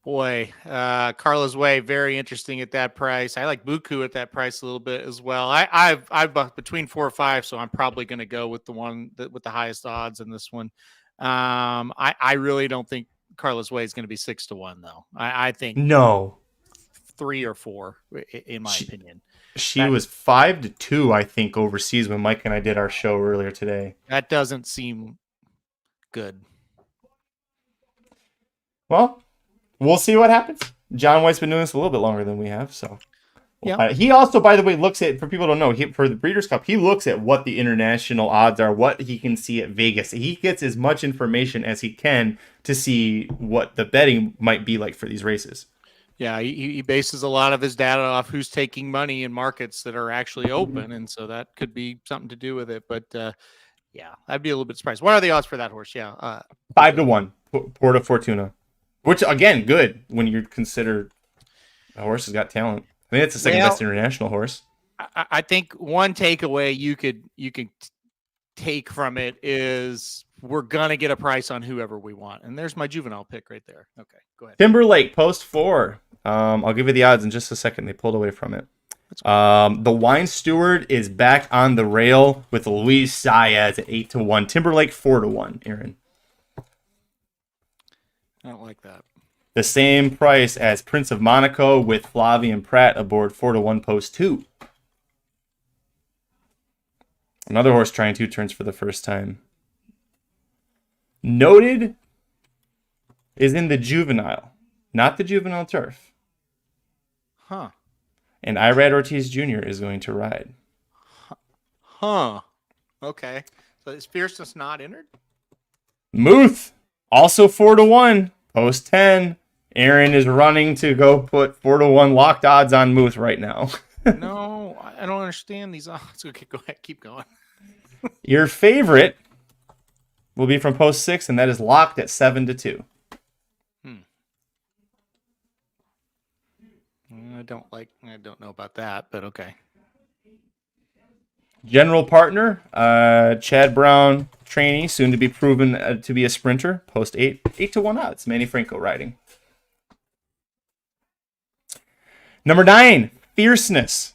Boy, Carla's Way, very interesting at that price. I like Buku at that price a little bit as well. I've between 4 or 5, so I'm probably going to go with the one with the highest odds in this one. I really don't think Carla's Way is going to be 6-1 though. I think no, 3 or 4 in my opinion. She was 5-2, I think, overseas when Mike and I did our show earlier today. That doesn't seem good. Well, we'll see what happens. John White's been doing this a little bit longer than we have, so. Yeah. He also, by the way, looks at, for people who don't know, for the Breeders' Cup, he looks at what the international odds are, what he can see at Vegas. He gets as much information as he can to see what the betting might be like for these races. Yeah, he bases a lot of his data off who's taking money in markets that are actually open, and so that could be something to do with it. But yeah, I'd be a little bit surprised. What are the odds for that horse? Yeah, 5-1, Porta Fortuna, which again, good when you consider a horse has got talent. I think it's the second best international horse. I think one takeaway you could take from it is we're gonna get a price on whoever we want, and there's my juvenile pick right there. Okay, go ahead. Timberlake post 4. I'll give you the odds in just a second. They pulled away from it. The Wine Steward is back on the rail with Luis Saez at 8-1. Timberlake 4-1. Aaron, I don't like that. The same price as Prince of Monaco with Flavian Pratt aboard 4-1 post 2. Another horse trying 2 turns for the first time. Noted is in the juvenile, not the juvenile turf. Huh. And Irad Ortiz Jr. is going to ride. Huh. Okay. So is Fierceness not entered? Muth, also 4-1, post 10. Aaron is running to go put 4-1 locked odds on Muth right now. No, I don't understand these odds. Okay, go ahead. Keep going. Your favorite will be from post 6, and that is locked at 7-2. I don't know about that, but okay. General partner, Chad Brown, trainee, soon to be proven to be a sprinter, post 8, 8-1 odds. Manny Franco riding. Number 9, Fierceness.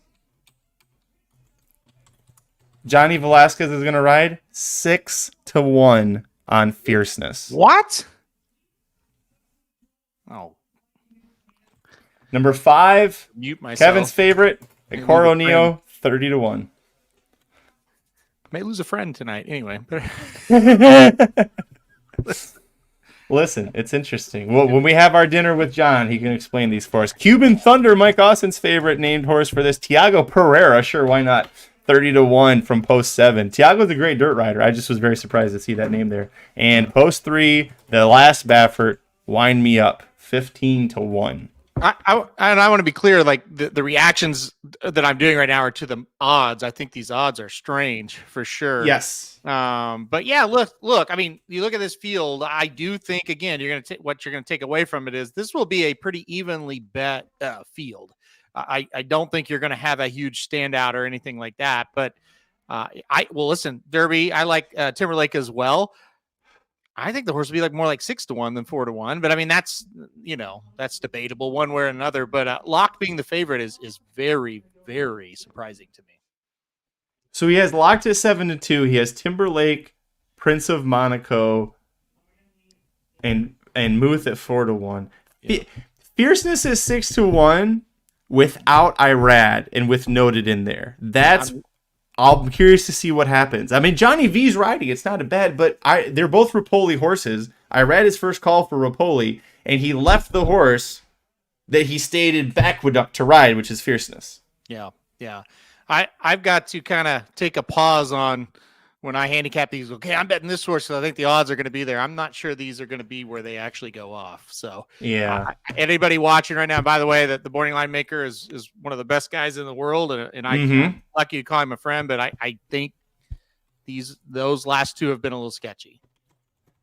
Johnny Velasquez is going to ride 6-1 on Fierceness. What? Oh. Number 5, Mute myself. Kevin's favorite, Icoro Neo, 30-1. May lose a friend tonight. Anyway. Listen, it's interesting. Well, when we have our dinner with John, he can explain these for us. Cuban Thunder, Mike Austin's favorite named horse for this. Tiago Pereira, sure, why not? 30-1 from post 7. Tiago's a great dirt rider. I just was very surprised to see that name there. And post 3, the last Baffert, Wind Me Up, 15-1. I want to be clear, like the reactions that I'm doing right now are to the odds. I think these odds are strange for sure. Yes. But yeah, look, I mean, you look at this field, I do think, again, what you're going to take away from it is this will be a pretty evenly bet field. I don't think you're going to have a huge standout or anything like that. But listen, Derby, I like Timberlake as well. I think the horse would be more like 6-1 than 4-1. But I mean, that's debatable one way or another. But Lock being the favorite is very, very surprising to me. So he has Locked at 7-2. He has Timberlake, Prince of Monaco, and Muth at 4-1. Yeah. Fierceness is 6-1 without Irad and with Noted in there. I'm curious to see what happens. I mean, Johnny V's riding. It's not a bad, but they're both Rapoli horses. Irad his first call for Rapoli, and he left the horse that he stayed in Aqueduct to ride, which is Fierceness. Yeah. I've got to kind of take a pause on when I handicap these. Okay, I'm betting this horse, so I think the odds are going to be there. I'm not sure these are going to be where they actually go off. So anybody watching right now, by the way, that the Morning Line Maker is one of the best guys in the world, and I'm lucky to call him a friend. But I think those last two have been a little sketchy.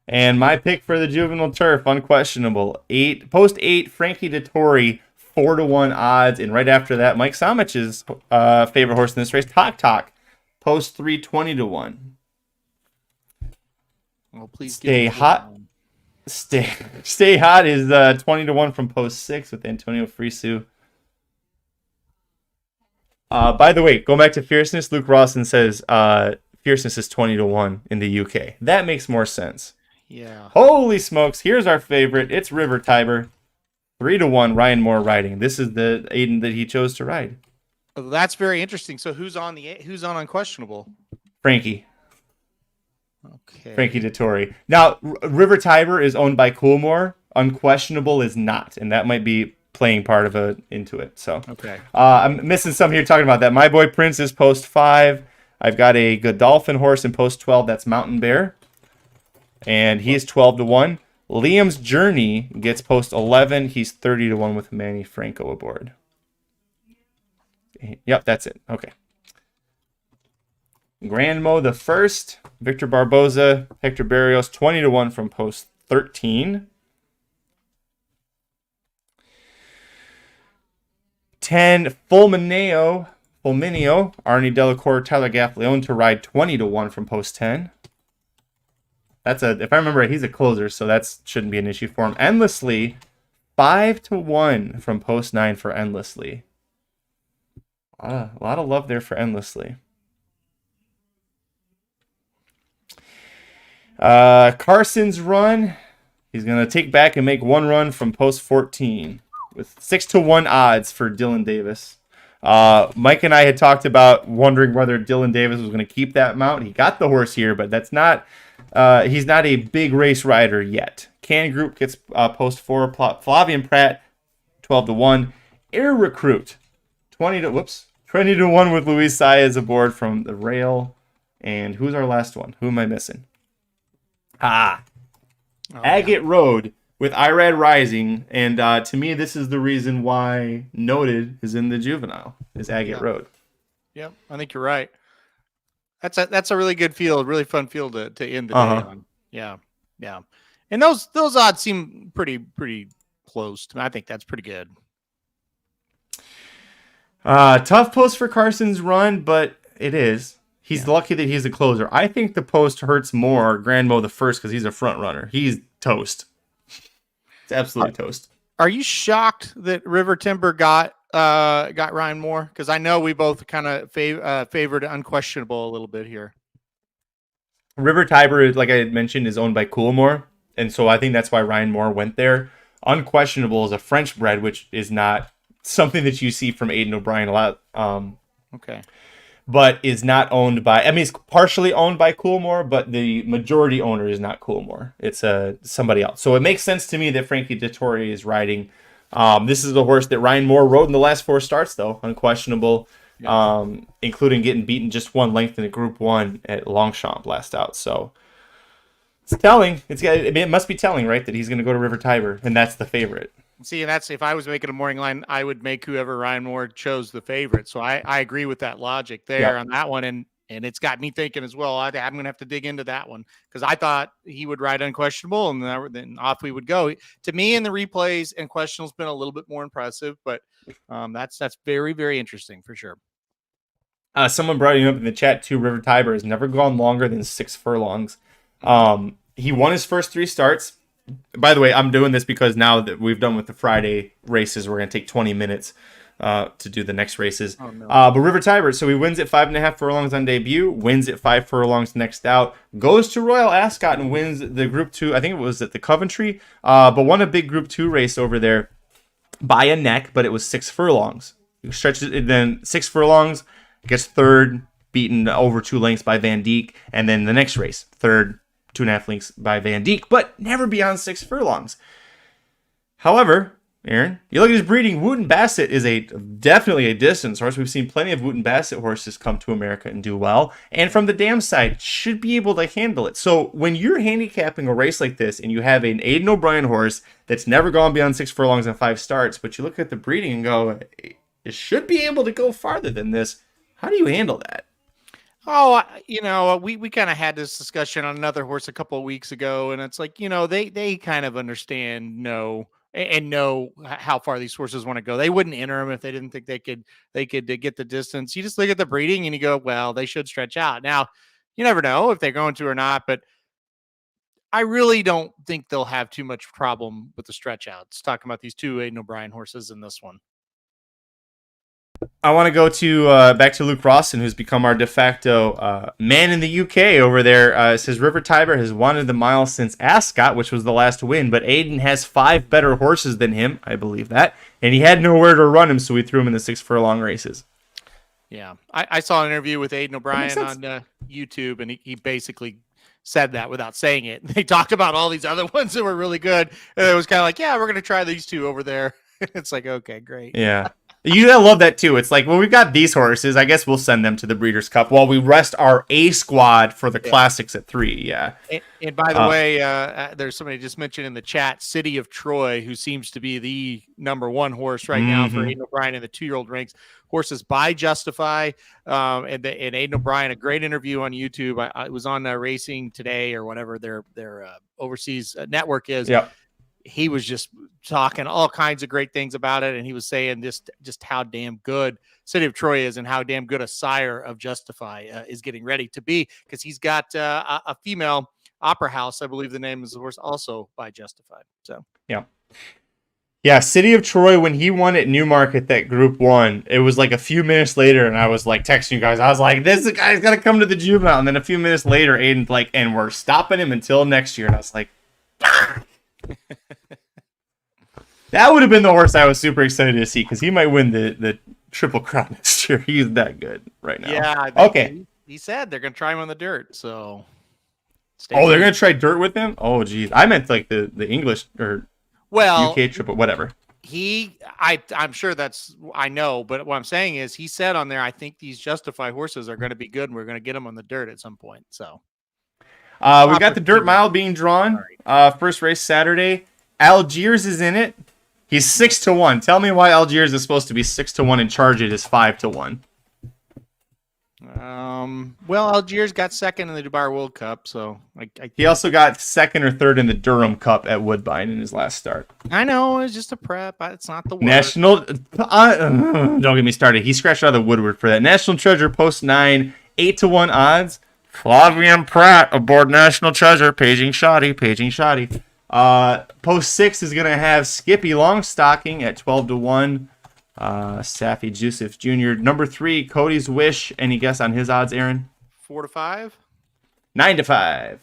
And my pick for the juvenile turf, unquestionable. Post 8, Frankie Dettori, 4-1 odds, and right after that, Mike Somich's favorite horse in this race, Talk. Post 3, 20-1. Well, please stay hot. Stay hot is 20-1 from post 6 with Antonio Frisu. By the way, going back to Fierceness, Luke Rawson says Fierceness is 20-1 in the UK. That makes more sense. Yeah. Holy smokes! Here's our favorite. It's River Tiber, 3-1. Ryan Moore riding. This is the Aiden that he chose to ride. That's very interesting. So who's on unquestionable? Frankie. Okay. Frankie Dettori. Now, River Tiber is owned by Coolmore. Unquestionable is not, and that might be playing part of into it. So okay. I'm missing some here talking about that. My Boy Prince is post 5. I've got a Godolphin horse in post 12. That's Mountain Bear, and he is 12-1. Liam's Journey gets post 11. He's 30-1 with Manny Franco aboard. Yep, that's it. Okay. Grand Mo the first, Victor Barboza, Hector Barrios, 20-1 from post 13. 10, Fulmineo, Arnie Delacour, Tyler Gaffleone to ride 20-1 from post 10. If I remember right, he's a closer, so that shouldn't be an issue for him. Endlessly, 5-1 from post 9 for Endlessly. A lot of love there for Endlessly. Carson's run. He's going to take back and make one run from post 14 with 6-1 odds for Dylan Davis. Mike and I had talked about wondering whether Dylan Davis was going to keep that mount. He got the horse here, but that's not. He's not a big race rider yet. Can Group gets post 4. Flavian Pratt, 12-1. Air Recruit, 20-1 with Luis Saez aboard from the rail. And who's our last one? Who am I missing? Agate Road with Irad Rising. And to me, this is the reason why Noted is in the juvenile, is Agate Road. Yep, I think you're right. That's a really good field, really fun field to end the day on. Yeah. And those odds seem pretty close to me. I think that's pretty good. Tough post for Carson's run, but it is. He's lucky that he's a closer. I think the post hurts more Grand Mo the first because he's a front runner. He's toast. It's absolutely toast. Are you shocked that River Timber got Ryan Moore? Because I know we both kind of favored Unquestionable a little bit here. River Tiber, like I had mentioned, is owned by Coolmore, and so I think that's why Ryan Moore went there. Unquestionable is a French bred, which is not something that you see from Aidan O'Brien a lot. Okay. But is not owned by, it's partially owned by Coolmore, but the majority owner is not Coolmore. It's somebody else. So it makes sense to me that Frankie Dettori is riding. This is the horse that Ryan Moore rode in the last 4 starts, though. Unquestionable, including getting beaten just 1 length in a Group 1 at Longchamp last out. So it's telling. It must be telling, right, that he's going to go to River Tiber, and that's the favorite. See, and that's if I was making a morning line, I would make whoever Ryan Moore chose the favorite. So I agree with that logic there on that one. And And it's got me thinking as well. I'm going to have to dig into that one because I thought he would ride Unquestionable, and then off we would go. To me, in the replays, Unquestionable's been a little bit more impressive, but that's very, very interesting for sure. Someone brought you up in the chat too. River Tiber has never gone longer than 6 furlongs. He won his first 3 starts. By the way, I'm doing this because now that we've done with the Friday races, we're going to take 20 minutes to do the next races. Oh, no. But River Tiber, so he wins at 5.5 furlongs on debut, wins at 5 furlongs next out, goes to Royal Ascot and wins the Group 2. I think it was at the Coventry, but won a big Group 2 race over there by a neck, but it was 6 furlongs. He stretches it, then 6 furlongs, gets third, beaten over 2 lengths by Van Dijk, and then the next race, third, 2.5 lengths by Van Dijk, but never beyond 6 furlongs. However, Aaron, you look at his breeding, Wooten Bassett is definitely a distance horse. We've seen plenty of Wooten Bassett horses come to America and do well. And from the dam side, should be able to handle it. So when you're handicapping a race like this and you have an Aidan O'Brien horse that's never gone beyond 6 furlongs and 5 starts, but you look at the breeding and go, it should be able to go farther than this. How do you handle that? Oh, we kind of had this discussion on another horse a couple of weeks ago, and it's like, they kind of understand, know how far these horses want to go. They wouldn't enter them if they didn't think they could get the distance. You just look at the breeding and you go, well, they should stretch out. Now, you never know if they're going to or not, but I really don't think they'll have too much problem with the stretch outs. Talking about these 2 Aidan O'Brien horses in this one. I want to go to back to Luke Rawson, who's become our de facto man in the UK over there. It says River Tiber has wanted the mile since Ascot, which was the last win, but Aidan has 5 better horses than him. I believe that. And he had nowhere to run him, so we threw him in the 6 furlong races. Yeah. I saw an interview with Aidan O'Brien on YouTube, and he basically said that without saying it. They talked about all these other ones that were really good, and it was kind of like, yeah, we're going to try these 2 over there. It's like, okay, great. Yeah. You gotta love that too. It's like, well, we've got these horses. I guess we'll send them to the Breeders' Cup while we rest our A squad for the classics at 3. Yeah. And by the way, there's somebody just mentioned in the chat, City of Troy, who seems to be the number 1 horse right now for Aidan O'Brien in the 2-year-old ranks. Horses by Justify, and Aidan O'Brien, a great interview on YouTube. I was on Racing Today or whatever their overseas network is. Yep. He was just talking all kinds of great things about it, and he was saying just how damn good City of Troy is and how damn good a sire of Justify is getting ready to be, because he's got a female opera house, I believe the name is, of course, also by Justify. So yeah, City of Troy, when he won at Newmarket that Group 1, it was like a few minutes later, and I was like texting you guys. I was like, this guy's got to come to the juvenile. And then a few minutes later, Aiden's like, and we're stopping him until next year. And I was like, that would have been the horse I was super excited to see, because he might win the Triple Crown next year. He's that good right now. Yeah. Okay. He said they're going to try him on the dirt. So. They're going to try dirt with him? Oh, geez. I meant like the English or UK Triple, whatever. I'm sure I know, but what I'm saying is he said on there, I think these Justify horses are going to be good, and we're going to get them on the dirt at some point. So. We got the dirt mile being drawn. First race Saturday. Algiers is in it. He's 6-1. Tell me why Algiers is supposed to be 6-1 and Charge It is 5-1. Well, Algiers got second in the Dubai World Cup, so he also got second or third in the Durham Cup at Woodbine in his last start. I know, it's just a prep. It's not the worst. National. Don't get me started. He scratched out of the woodwork for that. National Treasure post 9, 8-1 odds. Flavian Pratt aboard National Treasure, paging shoddy. Post 6 is gonna have Skippy Longstocking at 12-1. Safi Joseph Jr. Number 3, Cody's Wish. Any guess on his odds, Aaron? 4-5. 9-5.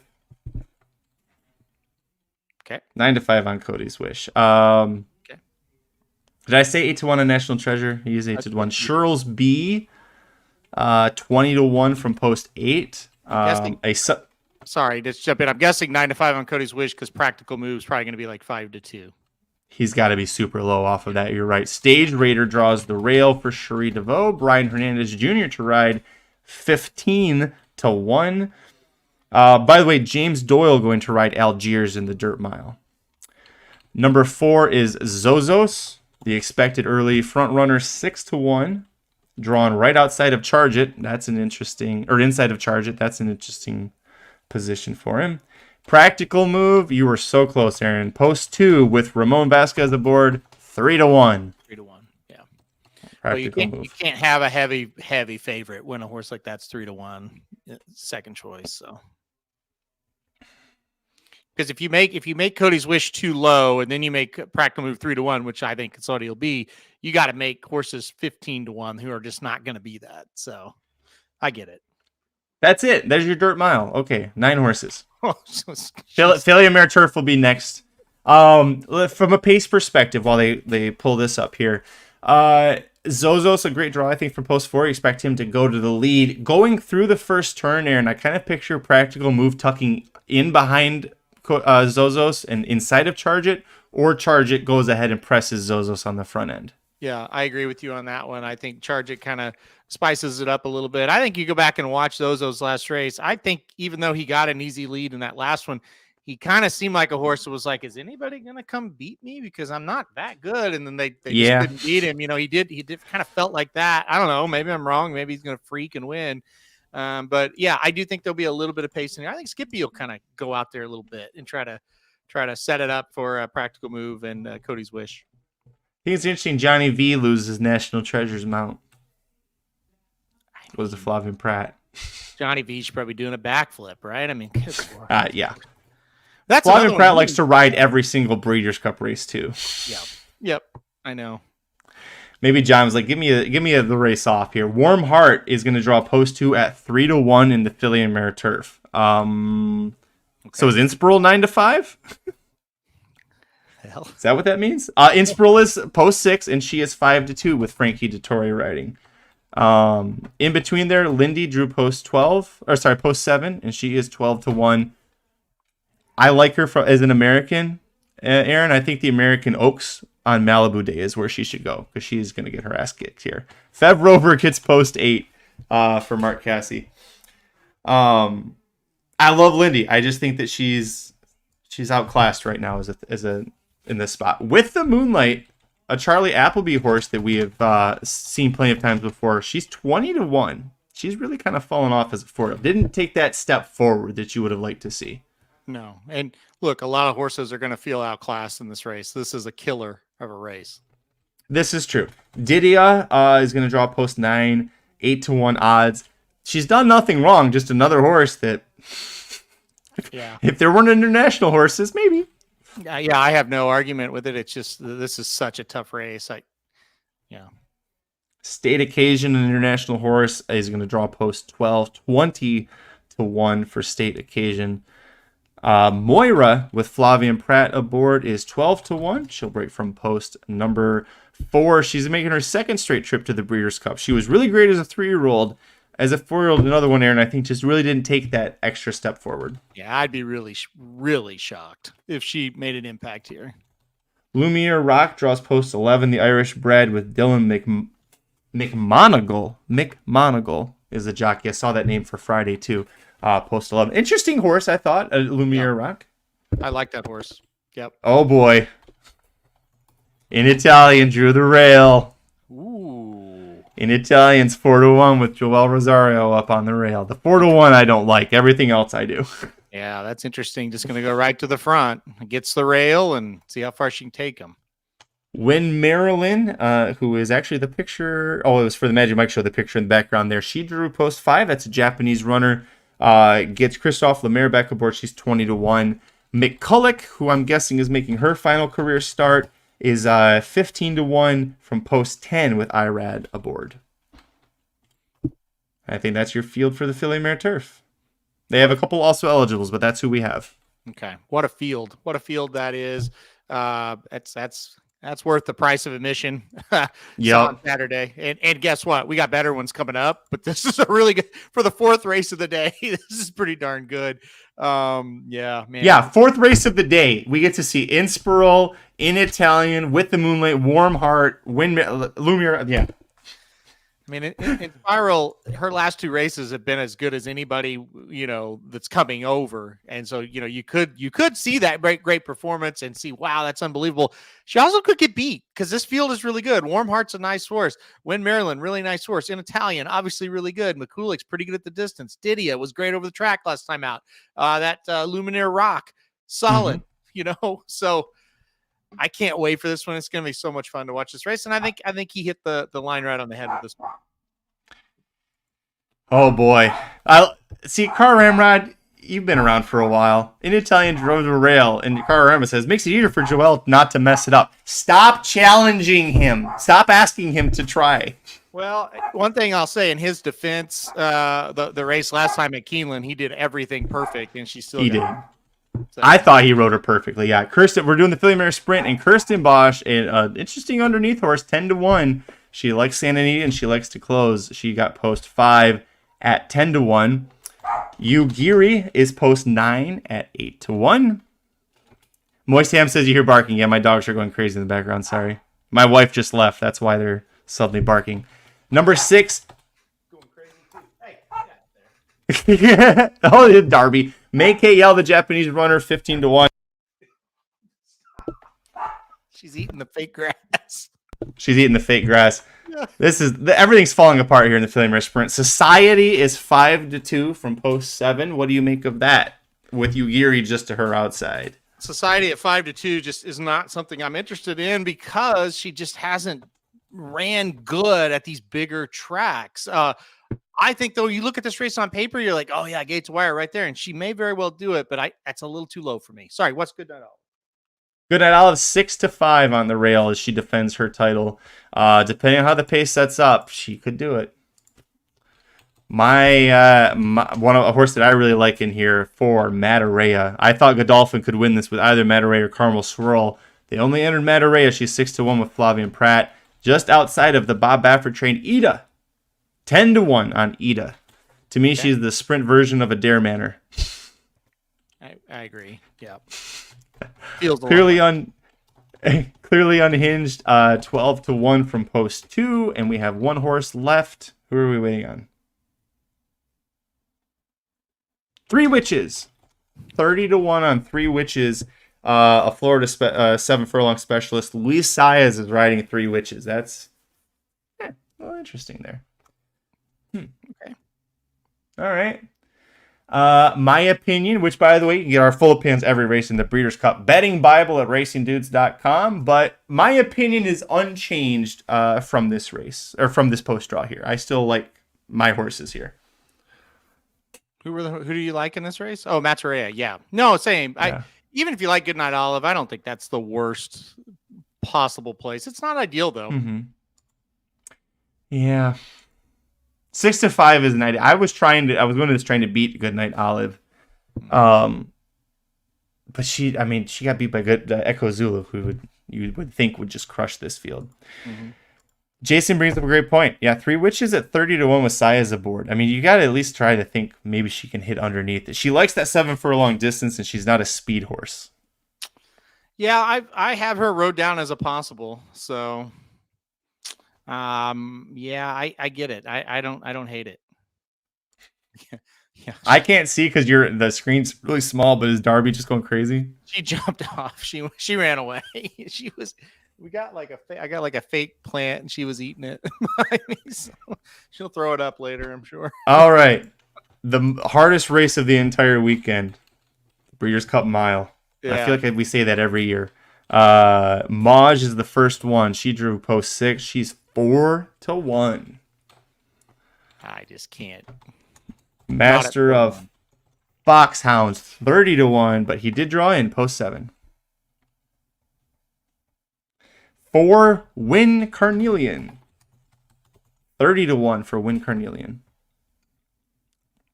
Okay. 9-5 on Cody's Wish. Okay. Did I say 8-1 on National Treasure? He is 8-1. Sherrills B, 20-1 from post 8. Sorry, just jump in. I'm guessing 9-5 on Cody's Wish, because Practical Move's probably going to be like 5-2. He's got to be super low off of that. You're right. Stage Raider draws the rail for Cherie DeVoe. Brian Hernandez Jr. to ride 15-1. By the way, James Doyle going to ride Algiers in the dirt mile. Number 4 is Zozos, the expected early front runner, 6-1. drawn right outside of Charge It. That's an interesting, or inside of Charge It. That's an interesting position for him. Practical move. You were so close, Aaron. Post 2 with Ramon Vasquez aboard, 3-1. 3-1. Yeah. Practical Well, move. you can't have a heavy favorite when a horse like that's 3-1, second choice. So. Because if you make Cody's Wish too low and then you make Practical Move 3-1, which I think it's already will be, you got to make horses 15-1 who are just not going to be that. So I get it. That's it. There's your dirt mile. Okay, 9 horses. Oh, Philly Mare Turf will be next. From a pace perspective, while they pull this up here, Zozos, a great draw, I think, from post 4. Expect him to go to the lead. Going through the first turn, Aaron, I kind of picture Practical Move tucking in behind Zozos and inside of Charge It, or Charge It goes ahead and presses Zozos on the front end. Yeah, I agree with you on that one. I think Charge It kind of spices it up a little bit. I think you go back and watch those last race. I think even though he got an easy lead in that last one, he kind of seemed like a horse that was like, is anybody going to come beat me? Because I'm not that good. And then they just couldn't beat him. You know, he did kind of felt like that. I don't know. Maybe I'm wrong. Maybe he's going to freak and win. But yeah, I do think there'll be a little bit of pace in here. I think Skippy will kind of go out there a little bit and try to set it up for a Practical Move and Cody's Wish. I think it's interesting. Johnny V loses National Treasures mount. Was the Flavien Prat. Johnny V's probably doing a backflip, right? I mean, yeah. That's Flavien Prat likes to ride every single Breeders' Cup race too. Yep. I know. Maybe John was like, give me the race off here. Warm Heart is going to draw post 2 at 3-1 in the Philly and Mare Turf. Okay. So is Inspiral 9-5? Hell. Is that what that means? Inspiral is post 6 and she is 5-2 with Frankie Dettori riding. In between there, Lindy drew post 7 and she is 12-1. I like her as an American, Aaron. I think the American Oaks on Malibu Day is where she should go because she's going to get her ass kicked here. Fev Rover gets post 8 for Mark Cassie. I love Lindy. I just think that she's outclassed right now as a in this spot. With the Moonlight, a Charlie Appleby horse that we have seen plenty of times before, she's 20-1. She's really kind of fallen off as a 4. Didn't take that step forward that you would have liked to see. No. And look, a lot of horses are going to feel outclassed in this race. This is a killer of a race. This is true. Didia is going to draw post 9, 8-1 odds. She's done nothing wrong, just another horse that, if there weren't international horses, maybe. Yeah, I have no argument with it. It's just, this is such a tough race. State Occasion, an international horse, is going to draw post 12, 20-1 for State Occasion. Moira with Flavien Prat aboard is 12-1. She'll break from post number 4. She's making her second straight trip to the Breeders' Cup. She was really great as a 3-year-old. As a 4-year-old, another one, Aaron, I think just really didn't take that extra step forward. Yeah, I'd be really, really shocked if she made an impact here. Lumiere Rock draws post 11. The Irish bred with Dylan McMonagle. McMonagle is a jockey. I saw that name for Friday too. Post 11. Interesting horse, I thought. Lumiere Rock. I like that horse. Yep. Oh boy. In Italian, drew the rail. Ooh. In Italians, 4-1 with Joel Rosario up on the rail. The 4-1 I don't like. Everything else I do. Yeah, that's interesting. Just going to go right to the front. Gets the rail and see how far she can take him. When Marilyn, who is actually the picture, it was for the Magic Mike show, the picture in the background there, she drew post 5. That's a Japanese runner. Gets Christophe Lemaire back aboard. She's 20-1. McCulloch, who I'm guessing is making her final career start, is 15-1 from post 10 with Irad aboard. I think that's your field for the Philly Mare Turf. They have a couple also eligibles, but that's who we have. Okay, what a field! What a field that is. That's worth the price of admission. On Saturday. And guess what? We got better ones coming up, but this is a really good for the 4th race of the day. This is pretty darn good. Yeah, man. Yeah, 4th race of the day. We get to see Inspiral in Italian with the Moonlight, Warm Heart, Lumiere. Yeah. I mean, in Spiral, her last 2 races have been as good as anybody, that's coming over. And so, you could see that great performance and see, wow, that's unbelievable. She also could get beat because this field is really good. Warm Heart's a nice horse. Win Maryland, really nice horse. In Italian, obviously really good. McCulloch's pretty good at the distance. Didia was great over the track last time out. That Luminaire Rock, solid, so I can't wait for this one. It's going to be so much fun to watch this race. And I think he hit the line right on the head with this one. Oh boy. See, Car Ramrod, you've been around for a while. In Italian drove the rail, and Car Ramrod says, makes it easier for Joel not to mess it up. Stop challenging him. Stop asking him to try. Well, one thing I'll say in his defense, the race last time at Keeneland, he did everything perfect, and she still did. So. I thought he rode her perfectly. Yeah, Kirsten. We're doing the Philly Mare Sprint, and Kirsten Bosch, an interesting underneath horse, 10-1. She likes Santa Anita, and she likes to close. She got post 5 at 10-1. Ugiri is post 9 at 8-1. Moist Ham says you hear barking. Yeah, my dogs are going crazy in the background. Sorry, my wife just left. That's why they're suddenly barking. Number 6. Going crazy too. Hey, yeah. Oh, Darby. Make Yell, the Japanese runner, 15-1. She's eating the fake grass. She's eating the fake grass. This is everything's falling apart here in the Philly Mare Sprint. Society is 5-2 from post 7. What do you make of that? With Ugiri just to her outside. Society at 5-2 just is not something I'm interested in because she just hasn't ran good at these bigger tracks. I think, though, you look at this race on paper, you're like, oh, yeah, Gates Wire right there. And she may very well do it, but that's a little too low for me. Sorry, what's Good Night Olive? Good Night Olive 6-5 on the rail as she defends her title. Depending on how the pace sets up, she could do it. A horse that I really like in here for Matarea. I thought Godolphin could win this with either Matarea or Carmel Swirl. They only entered Matarea. She's 6-1 with Flavian Pratt. Just outside of the Bob Baffert trained Ida. 10-1 on Ida. To me, she's the sprint version of a Dare Manor. I agree. Yeah. Feels clearly unhinged. 12-1 from post 2, and we have one horse left. Who are we waiting on? 3 Witches. 30-1 on 3 Witches. A Florida 7 furlong specialist. Luis Saez is riding 3 Witches. That's interesting there. Okay. All right. My opinion, which, by the way, you can get our full opinions every race in the Breeders' Cup betting Bible at racingdudes.com. But my opinion is unchanged from this race, or from this post draw here. I still like my horses here. Who do you like in this race? Oh, Matarea. Yeah. No, same. Yeah. Even if you like Goodnight Olive, I don't think that's the worst possible place. It's not ideal, though. Mm-hmm. Yeah. 6-5 is an idea. I was going to this trying to beat Goodnight Olive. But she got beat by Echo Zulu, who you would think would just crush this field. Mm-hmm. Jason brings up a great point. Yeah, 3 Witches at 30-1 with Saez aboard. I mean, you got to at least try to think maybe she can hit underneath it. She likes that 7 furlong distance, and she's not a speed horse. Yeah, I have her rode down as a possible. So, yeah, I get it. I don't hate it. Yeah. I can't see because the screen's really small, but is Darby just going crazy? She jumped off. She ran away. I got like a fake plant and she was eating it. So she'll throw it up later, I'm sure. All right. The hardest race of the entire weekend, Breeders' Cup Mile. Yeah. I feel like we say that every year. Maj is the first one. She drew post 6. She's 4-1. I just can't. Master of Foxhounds, 30-1, but he did draw in post 7. 4 Win Carnelian. 30-1 for Win Carnelian.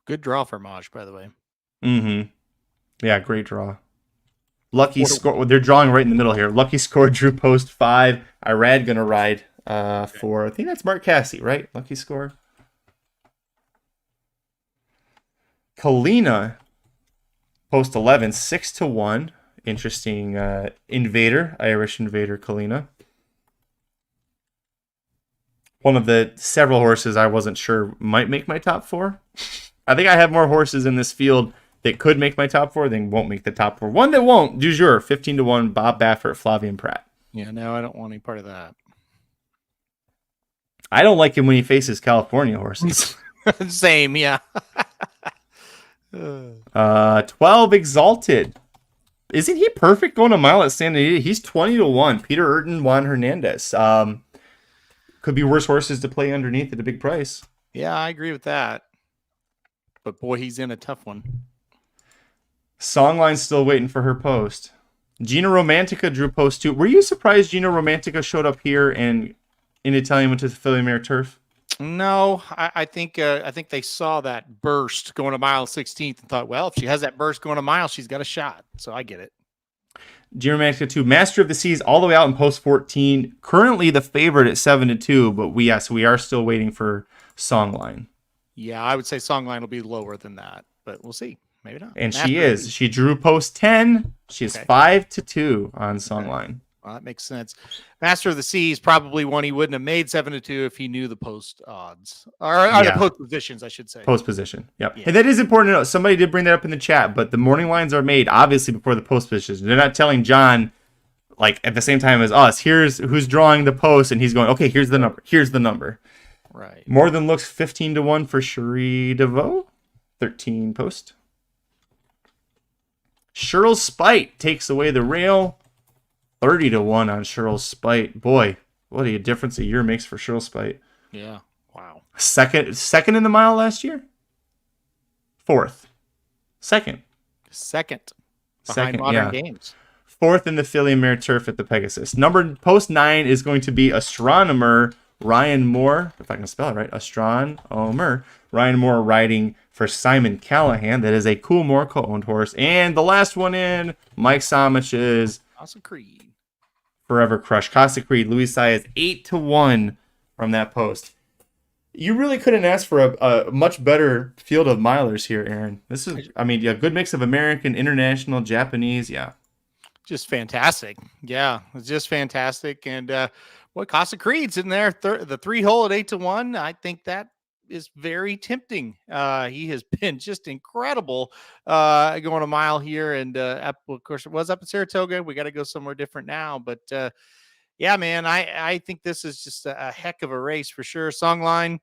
Good draw for Maj, by the way. Mm-hmm. Yeah, great draw. Lucky Score. They're drawing right in the middle here. Lucky Score drew post 5. Irad gonna ride for, I think that's Mark Cassie, right? Lucky Score. Kalina, post 11, 6-1. Interesting Invader, Irish Invader Kalina. one of the several horses I wasn't sure might make my top 4. I think I have more horses in this field that could make my top 4 than won't make the top 4. One that won't, du jour, 15-1, Bob Baffert, Flavian Pratt. Yeah, no, I don't want any part of that. I don't like him when he faces California horses. Same, yeah. 12 Exalted. Isn't he perfect going a mile at Santa Anita? He's 20-1. Peter Urton, Juan Hernandez. Could be worse horses to play underneath at a big price. Yeah, I agree with that. But boy, he's in a tough one. Songline's still waiting for her post. Gina Romantica drew post 2. Were you surprised Gina Romantica showed up here and in Italian went to the Philly Mare Turf? No, I think they saw that burst going a mile 16th and thought, well, if she has that burst going a mile, she's got a shot. So I get it. Gina Romantica 2, Master of the Seas, all the way out in post 14. Currently the favorite at 7-2, but we are still waiting for Songline. Yeah, I would say Songline will be lower than that, but we'll see. Maybe not. And she is. She drew post 10. She is 5-2 on Songline. Well, that makes sense. Master of the Seas probably one he wouldn't have made 7-2 if he knew the post odds or the post positions, I should say. Post position. Yep. Yeah. And that is important to know. Somebody did bring that up in the chat, but the morning lines are made obviously before the post positions. They're not telling John like at the same time as us. Here's who's drawing the post, and he's going, okay, here's the number. Here's the number. Right. More Than Looks 15-1 for Cherie DeVoe. 13 post. Cheryl's Spite takes away the rail. 30-1 on Cheryl's Spite. Boy, what a difference a year makes for Cheryl's Spite. Yeah. Wow. Second in the mile last year? Fourth. Second. Behind Modern Games. Fourth in the Philly Mare Turf at the Pegasus. Number post 9 is going to be astronomer Ryan Moore, if I can spell it right. Astronomer Ryan Moore riding for Simon Callahan. That is a Coolmore co-owned horse. And the last one in, Mike Somich's Casa Creed. Forever Crush. Casa Creed. Louis Saez 8-1 from that post. You really couldn't ask for a much better field of milers here, Aaron. This is, a good mix of American, international, Japanese. Yeah. Just fantastic. Yeah, it's just fantastic. And Casa Creed's in there, the 3-hole at 8-1. I think that is very tempting. He has been just incredible going a mile here. And of course, it was up in Saratoga. We got to go somewhere different now. But yeah, man, I think this is just a heck of a race for sure. Songline,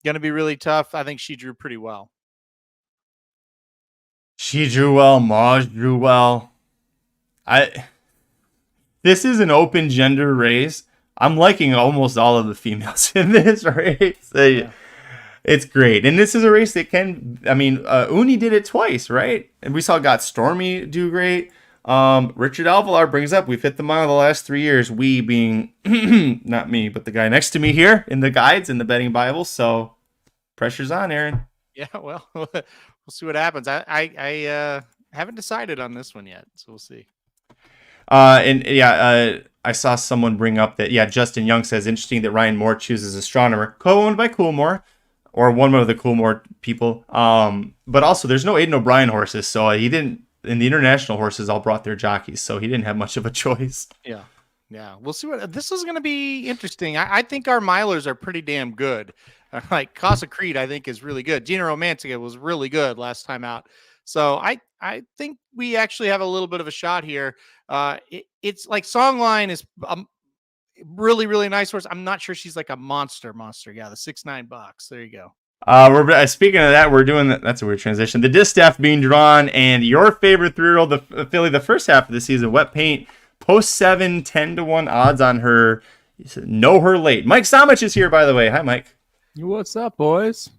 going to be really tough. I think she drew pretty well. She drew well. Maj drew well. This is an open gender race. I'm liking almost all of the females in this race. Yeah. It's great. And this is a race that Uni did it twice, right? And we saw Got Stormy do great. Richard Alvalar brings up, we've hit the mile the last 3 years. We being, not me, but the guy next to me here in the guides in the betting Bible. So pressure's on, Aaron. Yeah, well, we'll see what happens. I haven't decided on this one yet, so we'll see. I saw someone bring up that, Justin Young says, interesting that Ryan Moore chooses Astronomer, co-owned by Coolmore, or one of the Coolmore people. But also, there's no Aiden O'Brien horses, so he didn't, and the international horses all brought their jockeys, so he didn't have much of a choice. Yeah. We'll see what, this is going to be interesting. I think our milers are pretty damn good. Like Casa Creed, I think is really good. Gina Romantica was really good last time out. So I think we actually have a little bit of a shot here. It's like Songline is really, really nice horse. I'm not sure she's like a monster. Yeah, the $6-9. There you go. We're speaking of that, we're doing that's a weird transition. The distaff being drawn, and your favorite 3-year-old, the filly, the first half of the season, Wet Paint, post 7, 10-1 odds on her. Know her late. Mike Somich is here, by the way. Hi, Mike. What's up, boys?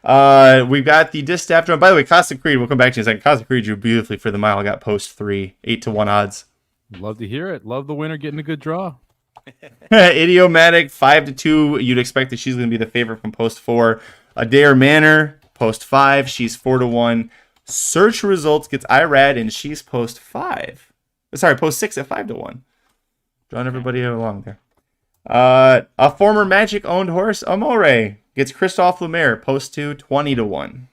We've got the distaff drawn. By the way, Casa Creed, we'll come back to you in a second. Casa Creed drew beautifully for the mile. Got post 3, 8-1 odds. Love to hear it. Love the winner getting a good draw. Idiomatic 5-2. You'd expect that she's going to be the favorite from post 4. Adair Manor post 5. She's 4-1. Search Results gets Irad, and she's post 5. Sorry, post 6 at 5-1. Drawing everybody along there. A former Magic owned horse, Amore, gets Christophe Lemaire post 2, 20-1.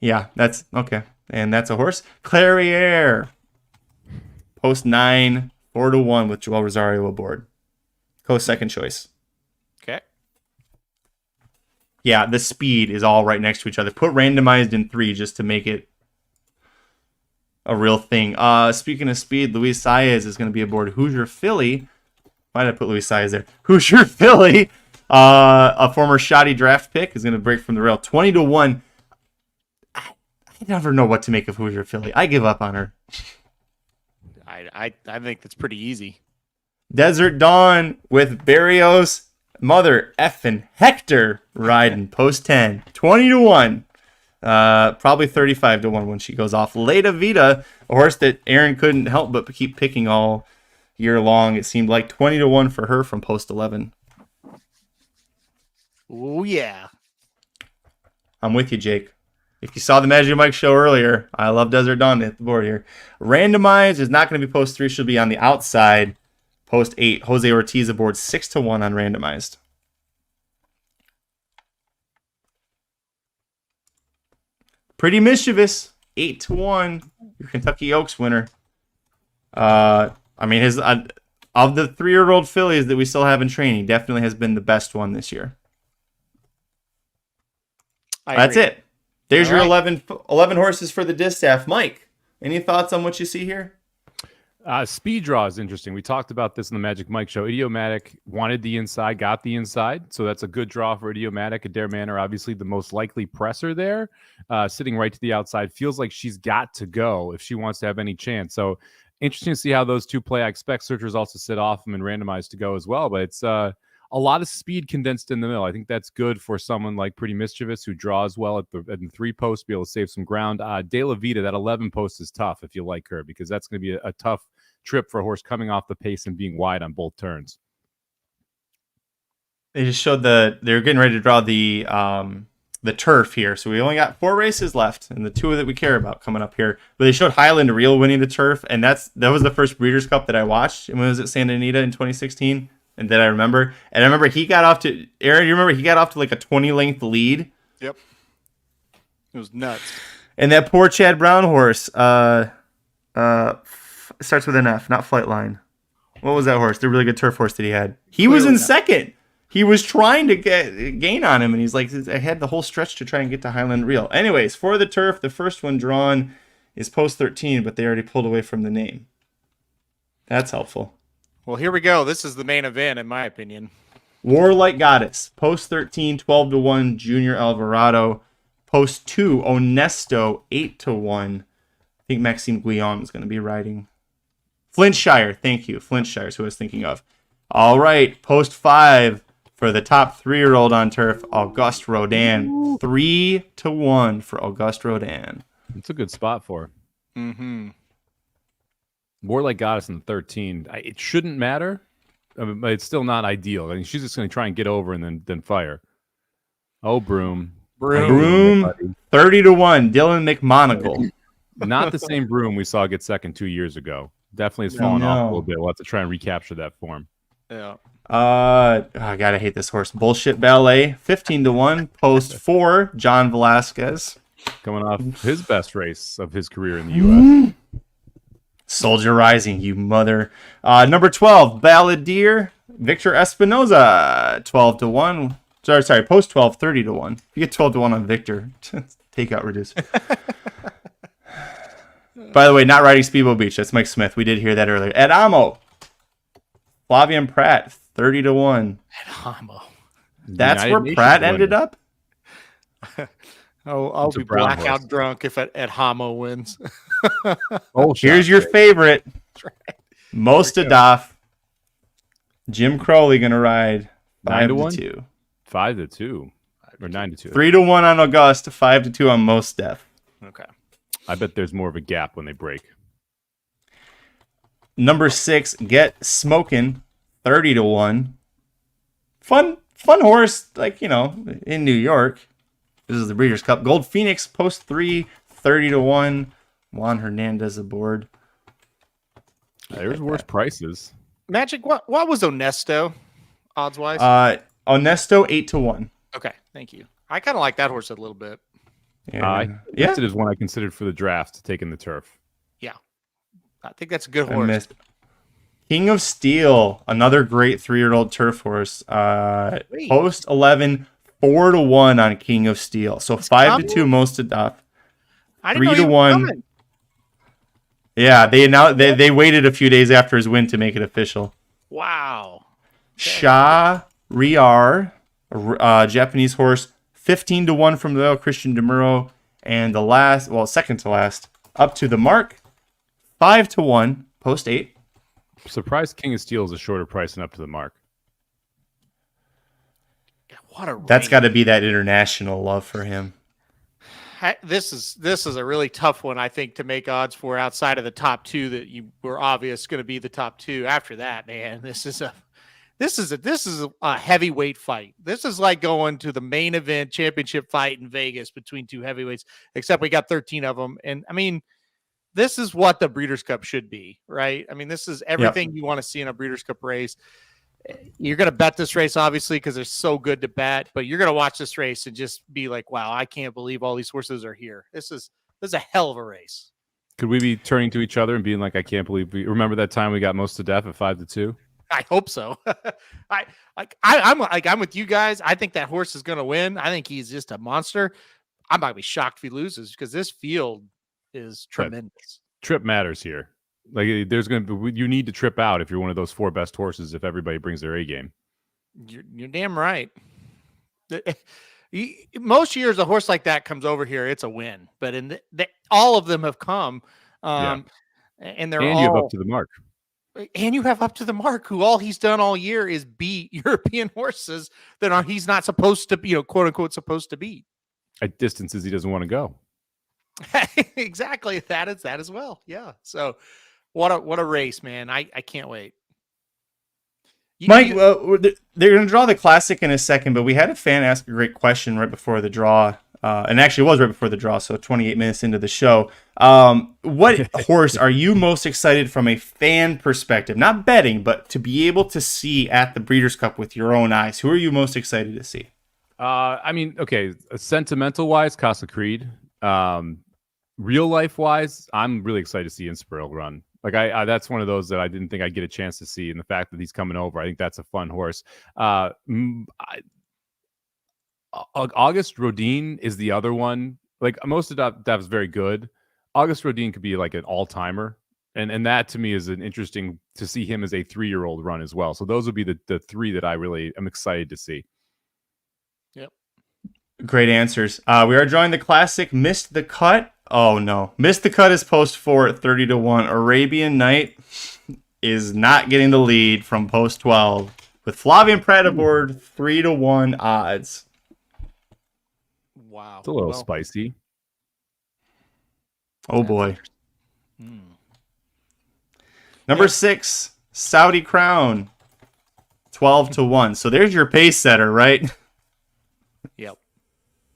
Yeah, that's okay. And that's a horse. Clairiere post 9, 4-1 with Joel Rosario aboard. Co-second choice. Okay. Yeah, the speed is all right next to each other. Put randomized in 3 just to make it a real thing. Speaking of speed, Luis Saez is going to be aboard Hoosier Philly. Why did I put Luis Saez there? Hoosier Philly, a former shoddy draft pick, is going to break from the rail. 20-1. I never know what to make of Hoosier Philly. I give up on her. I think that's pretty easy. Desert Dawn with Barrios, mother effing Hector riding post 10. 20-1. Probably 35-1 when she goes off. Leda Vita, a horse that Aaron couldn't help but keep picking all year long. It seemed like 20-1 for her from post 11. Oh yeah. I'm with you, Jake. If you saw the Magic Mike show earlier, I love Desert Dawn to hit the board here. Randomized is not going to be post 3. She'll be on the outside. Post 8. Jose Ortiz aboard 6-1 on randomized. Pretty Mischievous, 8-1. Your Kentucky Oaks winner. I mean, his of the 3-year-old fillies that we still have in training, definitely has been the best one this year. That's it. There's All your right. 11 horses for the distaff. Mike, any thoughts on what you see here? Speed draw is interesting. We talked about this in the Magic Mike show. Idiomatic wanted the inside, got the inside. So that's a good draw for Idiomatic. Adair Manor, obviously the most likely presser there. Sitting right to the outside. Feels like she's got to go if she wants to have any chance. So interesting to see how those two play. I expect Searchers also sit off them and randomized to go as well. But it's a lot of speed condensed in the middle. I think that's good for someone like Pretty Mischievous who draws well at the 3 post, be able to save some ground. De La Vida, that 11 post is tough if you like her, because that's going to be a tough trip for a horse coming off the pace and being wide on both turns. They just showed they're getting ready to draw the turf here. So we only got 4 races left, and the 2 that we care about coming up here. But they showed Highland Real winning the turf, and that was the first Breeders' Cup that I watched. And when it was at Santa Anita in 2016. And then I remember he got off to Aaron. You remember he got off to like a 20-length lead. Yep. It was nuts. And that poor Chad Brown horse, starts with an F, not Flightline. What was that horse? The really good turf horse that he had. He was in second. He was trying to gain on him, and he's like, I had the whole stretch to try and get to Highland Real. Anyways, for the turf, the first one drawn is post 13, but they already pulled away from the name. That's helpful. Well, here we go. This is the main event, in my opinion. Warlike Goddess, post 13, 12-1, Junior Alvarado. Post 2, Onesto, 8-1. I think Maxime Guillaume is going to be riding. Flintshire, thank you. Flintshire is who I was thinking of. All right, post 5 for the top 3-year-old on turf, Auguste Rodin. 3-1 for Auguste Rodin. It's a good spot for her. Mm-hmm. Warlike Goddess in the 13. It shouldn't matter, but it's still not ideal. I mean, she's just going to try and get over and then fire. Oh, Broom. Broom, 30-1, Dylan McMonagle. Not the same Broom we saw get second 2 years ago. Definitely has fallen off a little bit. We'll have to try and recapture that form. Yeah. God, I hate this horse. Bullshit Ballet, 15-1, post 4, John Velasquez. Coming off his best race of his career in the U.S. Soldier Rising, you mother. Number 12, Balladeer, Victor Espinoza, 12-1. Sorry, post 12, 30-1. You get 12-1 on Victor. Takeout reduce. By the way, not riding Speedboat Beach. That's Mike Smith. We did hear that earlier. Ed Amo, Flavian Pratt, 30-1. Ed Amo. That's United where Nations Pratt winner. ended up? I'll It's a be brown blackout horse. drunk if Ed Hamo wins. Oh, Here's your favorite. Mostadaf. Jim Crowley going to ride 5-2. 5-2 or 9-2. 3-1 on Auguste, 5-2 on Mostaf. Okay. I bet there's more of a gap when they break. Number 6, Get Smokin', 30-1. Fun horse, in New York. This is the Breeders' Cup. Gold Phoenix, post 3, 30-1. Juan Hernandez aboard. There's worse prices. Magic, what was Onesto, odds-wise? Onesto, 8-1. Okay, thank you. I kind of like that horse a little bit. I listed as one I considered for the draft to take in the turf. Yeah. I think that's a good I horse. missed. King of Steel, another great 3-year-old turf horse. Post 11, 4-1 on King of Steel. So 5-2 most to Duff. I didn't know 3-1. Yeah, they waited a few days after his win to make it official. Wow. Shah Riar, Japanese horse, 15-1 from the Christian DeMuro, and second to last, Up to the Mark, 5-1, post 8. Surprised King of Steel is a shorter price than Up to the Mark. What a That's got to be that international love for him. This is a really tough one, I think, to make odds for outside of the top two that you were obvious going to be the top two. After that, man, this is a heavyweight fight. This is like going to the main event championship fight in Vegas between two heavyweights, except we got 13 of them. And I mean, this is what the Breeders' Cup should be, right? I mean, this is everything you want to see in a Breeders' Cup race. You're going to bet this race, obviously, because they're so good to bet, but you're going to watch this race and just be like, wow, I can't believe all these horses are here. This is a hell of a race. Could we be turning to each other and being like, I can't believe remember that time we got most to death at 5-2? I hope so. I'm with you guys. I think that horse is going to win. I think he's just a monster. I'm not going to be shocked if he loses because this field is tremendous. Trip matters here. Like you need to trip out if you're one of those 4 best horses. If everybody brings their A game, you're damn right. Most years a horse like that comes over here, it's a win. But in all of them have come, and they're all. You have Up to the Mark. And you have Up to the Mark, who all he's done all year is beat European horses that he's not supposed to, quote unquote, supposed to beat at distances he doesn't want to go. Exactly, that as well. Yeah. So, what a race, man! I can't wait. Mike, they're going to draw the Classic in a second, but we had a fan ask a great question right before the draw. And actually it was right before the draw, so 28 minutes into the show. What horse are you most excited from a fan perspective? Not betting, but to be able to see at the Breeders' Cup with your own eyes. Who are you most excited to see? I mean, okay, sentimental-wise, Casa Creed. Real life-wise, I'm really excited to see Inspiril run. Like I that's one of those that I didn't think I'd get a chance to see, and the fact that he's coming over, I think that's a fun horse. August Rodin is the other one. Like most of that was very good. August Rodin could be like an all-timer. And that to me is an interesting to see him as a 3-year-old run as well. So those would be the 3 that I really am excited to see. Yep. Great answers. We are drawing the Classic. Missed the Cut. Oh no. Missed the Cut is post 4 at 30-1. Arabian Night is not getting the lead from post 12 with Flavian Pratt aboard 3-1 odds. Wow. It's a little spicy. Oh boy. Number 6, Saudi Crown, 12-1. So there's your pace setter, right?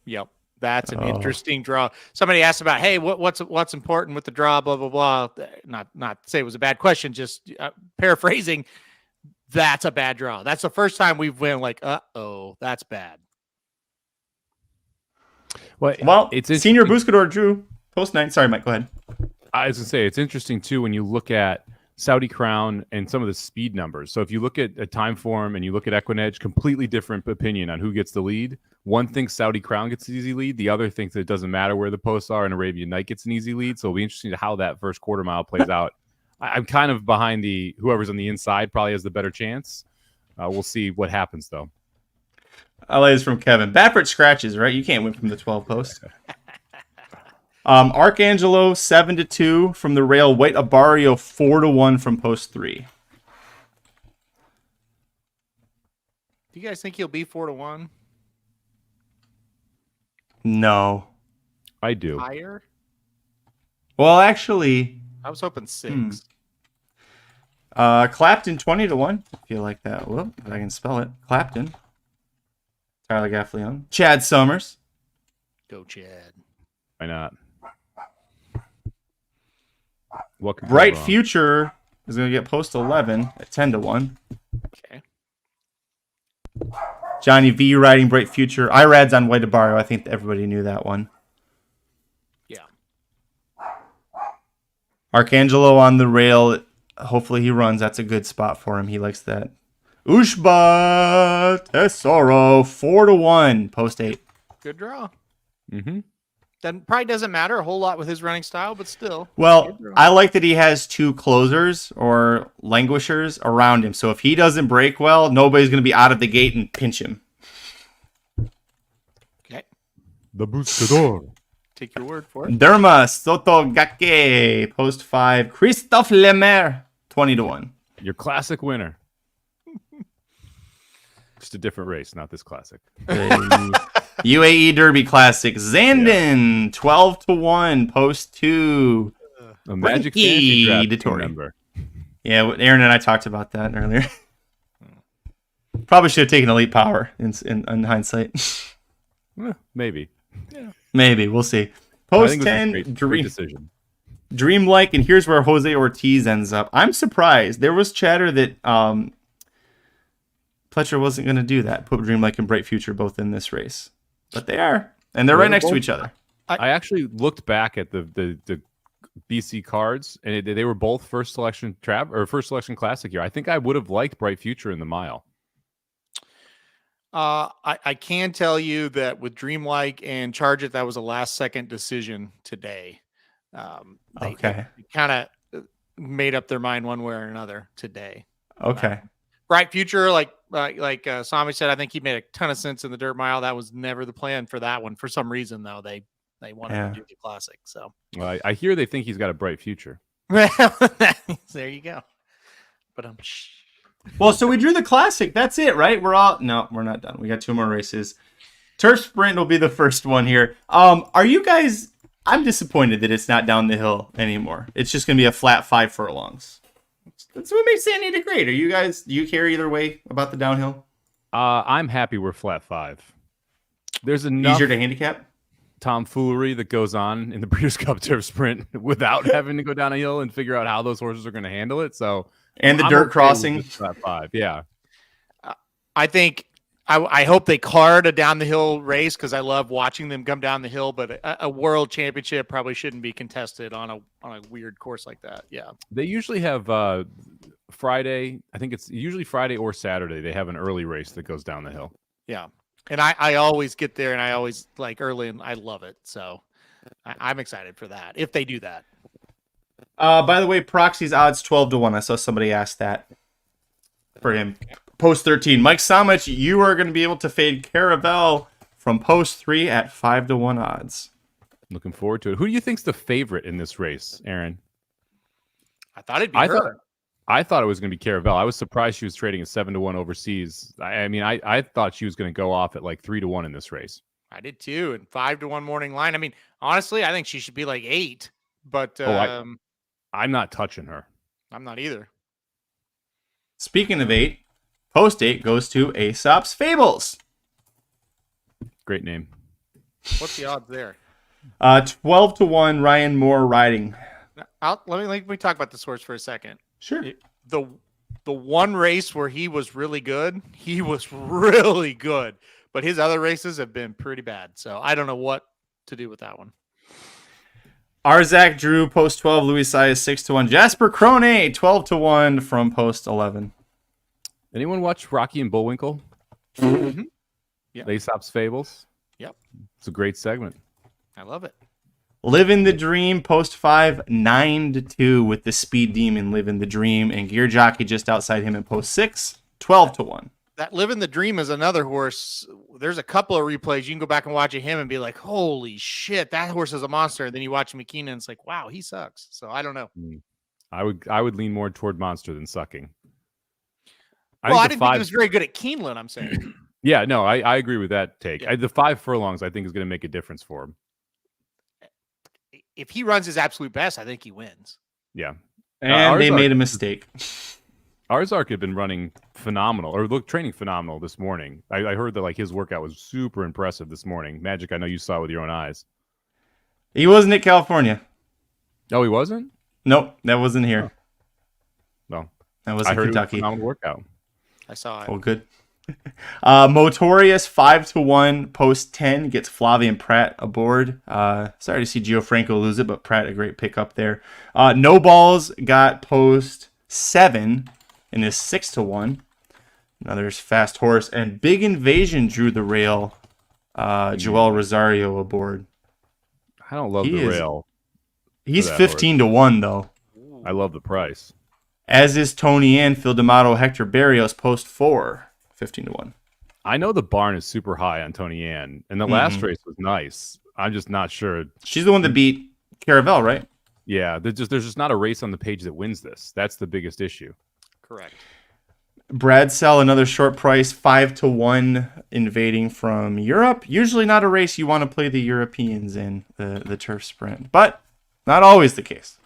Yep. That's an interesting draw. Somebody asked about, hey, what's important with the draw, blah, blah, blah. Not to say it was a bad question, just paraphrasing. That's a bad draw. That's the first time we've been like, uh-oh, that's bad. Well, it's Senior Buscador drew post 9. Sorry, Mike, go ahead. I was going to say, it's interesting, too, when you look at Saudi Crown and some of the speed numbers. So if you look at a time form and you look at Equinedge, completely different opinion on who gets the lead. One thinks Saudi Crown gets the easy lead. The other thinks that it doesn't matter where the posts are and Arabian Night gets an easy lead. So it'll be interesting to how that first quarter mile plays out. I'm kind of behind whoever's on the inside probably has the better chance. We'll see what happens, though. I like this from Kevin. Baffert scratches, right? You can't win from the 12 post. Arcangelo 7-2 from the rail. White Abario 4-1 from post 3. Do you guys think he'll be 4-1? No, I do. Higher? Well, actually, I was hoping 6. Clapton 20-1. I feel like that. Whoop, if I can spell it. Clapton. Tyler Gaffleon. Chad Summers. Go, Chad. Why not? What could Bright go wrong? Future is going to get post 11 at 10-1. Okay. Johnny V riding Bright Future. IRAD's on White Abario. I think everybody knew that one. Yeah. Arcangelo on the rail hopefully he runs. That's a good spot for him. He likes that. Ushba Tesoro 4-1 post 8. Good draw. Mm-hmm. Then probably doesn't matter a whole lot with his running style, but still. Well, I like that he has 2 closers or languishers around him. So if he doesn't break well, nobody's going to be out of the gate and pinch him. Okay. The Boostador. Take your word for it. Derma Soto Gake post 5. Christophe Lemaire 20-1. Your classic winner. Just a different race, not this classic. UAE Derby Classic. Zandon 12-1 post 2. A Magic Fantasy Draft Dettori. member. Yeah, Aaron and I talked about that earlier. Probably should have taken Elite Power in hindsight. Maybe. Maybe. We'll see. I Post think it was a 10, great decision. Dreamlike, and here's where Jose Ortiz ends up. I'm surprised. There was chatter that Pletcher wasn't going to do that. Put Dreamlike and Bright Future both in this race. But they are. And they're right next to each other. I actually looked back at the BC cards, and they were both first selection classic year. I think I would have liked Bright Future in the mile. I can tell you that with Dreamlike and Charge It, that was a last-second decision today. They kind of made up their mind one way or another today. Okay. Bright Future, like Somich said, I think he made a ton of sense in the dirt mile. That was never the plan for that one. For some reason, though, they wanted to do the classic. So I hear they think he's got a bright future. There you go. But Well, so we drew the classic. That's it, right? We're not done. We got 2 more races. Turf Sprint will be the first one here. Are you guys? I'm disappointed that it's not down the hill anymore. It's just going to be a flat 5 furlongs. That's what makes Santa Anita great. Are you guys? Do you care either way about the downhill? I'm happy we're flat 5. There's enough Easier to handicap. tomfoolery that goes on in the Breeders' Cup Turf Sprint without having to go down a hill and figure out how those horses are going to handle it. So. And the I'm dirt okay crossing. Flat 5, yeah. I think I hope they card a down the hill race because I love watching them come down the hill. But a world championship probably shouldn't be contested on a weird course like that. Yeah, They usually have Friday. I think it's usually Friday or Saturday. They have an early race that goes down the hill. yeah. And I always get there and I always like early and I love it. So I'm excited for that if they do that. By the way, Proxy's odds 12-1. I saw somebody ask that for him. Post 13. Mike Somich, you are going to be able to fade Caravel from post 3 at 5-1 odds. Looking forward to it. Who do you think's the favorite in this race, Aaron? I thought it'd be her. I thought it was going to be Caravel. I was surprised she was trading at 7-1 overseas. I thought she was going to go off at like 3-1 in this race. I did too. And 5-1 morning line. I mean, honestly, I think she should be like 8. But I'm not touching her. I'm not either. Speaking of 8, post 8 goes to Aesop's Fables. Great name. What's the odds there? 12-1 Ryan Moore riding. Let me talk about this horse for a second. Sure. The one race where he was really good, but his other races have been pretty bad. So I don't know what to do with that one. Arzak Drew post 12, Louis Sias 6-1, Jasper Crone 12-1 from post 11. Anyone watch Rocky and Bullwinkle? Mm-hmm. Yeah. Aesop's Fables? Yep. It's a great segment. I love it. Living the Dream post 5, 9-2 with the Speed Demon Living the Dream, and Gear Jockey just outside him in post 6, 12-1. That Living the Dream is another horse. There's a couple of replays. You can go back and watch him and be like, holy shit, that horse is a monster. And then you watch McKeenan and it's like, wow, he sucks. So I don't know. I would lean more toward monster than sucking. I didn't think he was very good at Keeneland, I'm saying. Yeah, no, I agree with that take. Yeah. The 5 furlongs, I think, is going to make a difference for him. If he runs his absolute best, I think he wins. Yeah. And they made a mistake. Arzark had been running phenomenal, or training phenomenal this morning. I heard that like his workout was super impressive this morning. Magic, I know you saw with your own eyes. He wasn't at California. Oh, he wasn't? Nope, that wasn't here. No. That was I in heard Kentucky. it was a phenomenal workout. I saw it. Oh, good. Motorius 5-1 post 10 gets Flavian Pratt aboard. Sorry to see Gio Franco lose it, but Pratt a great pickup there. No Balls got post 7 and is 6-1. Another fast horse. And Big Invasion drew the rail. Joel Rosario aboard. I don't love the rail. He's 15-1 though. I love the price. As is Tony Ann, Phil D'Amato, Hector Barrios, post 4, 15-1. I know the barn is super high on Tony Ann, and the last race was nice. I'm just not sure. She's the one that beat Caravel, right? Yeah, there's just not a race on the page that wins this. That's the biggest issue. Correct. Brad Sell, another short price, 5-1, invading from Europe. Usually not a race you want to play the Europeans in, the turf sprint, but not always the case.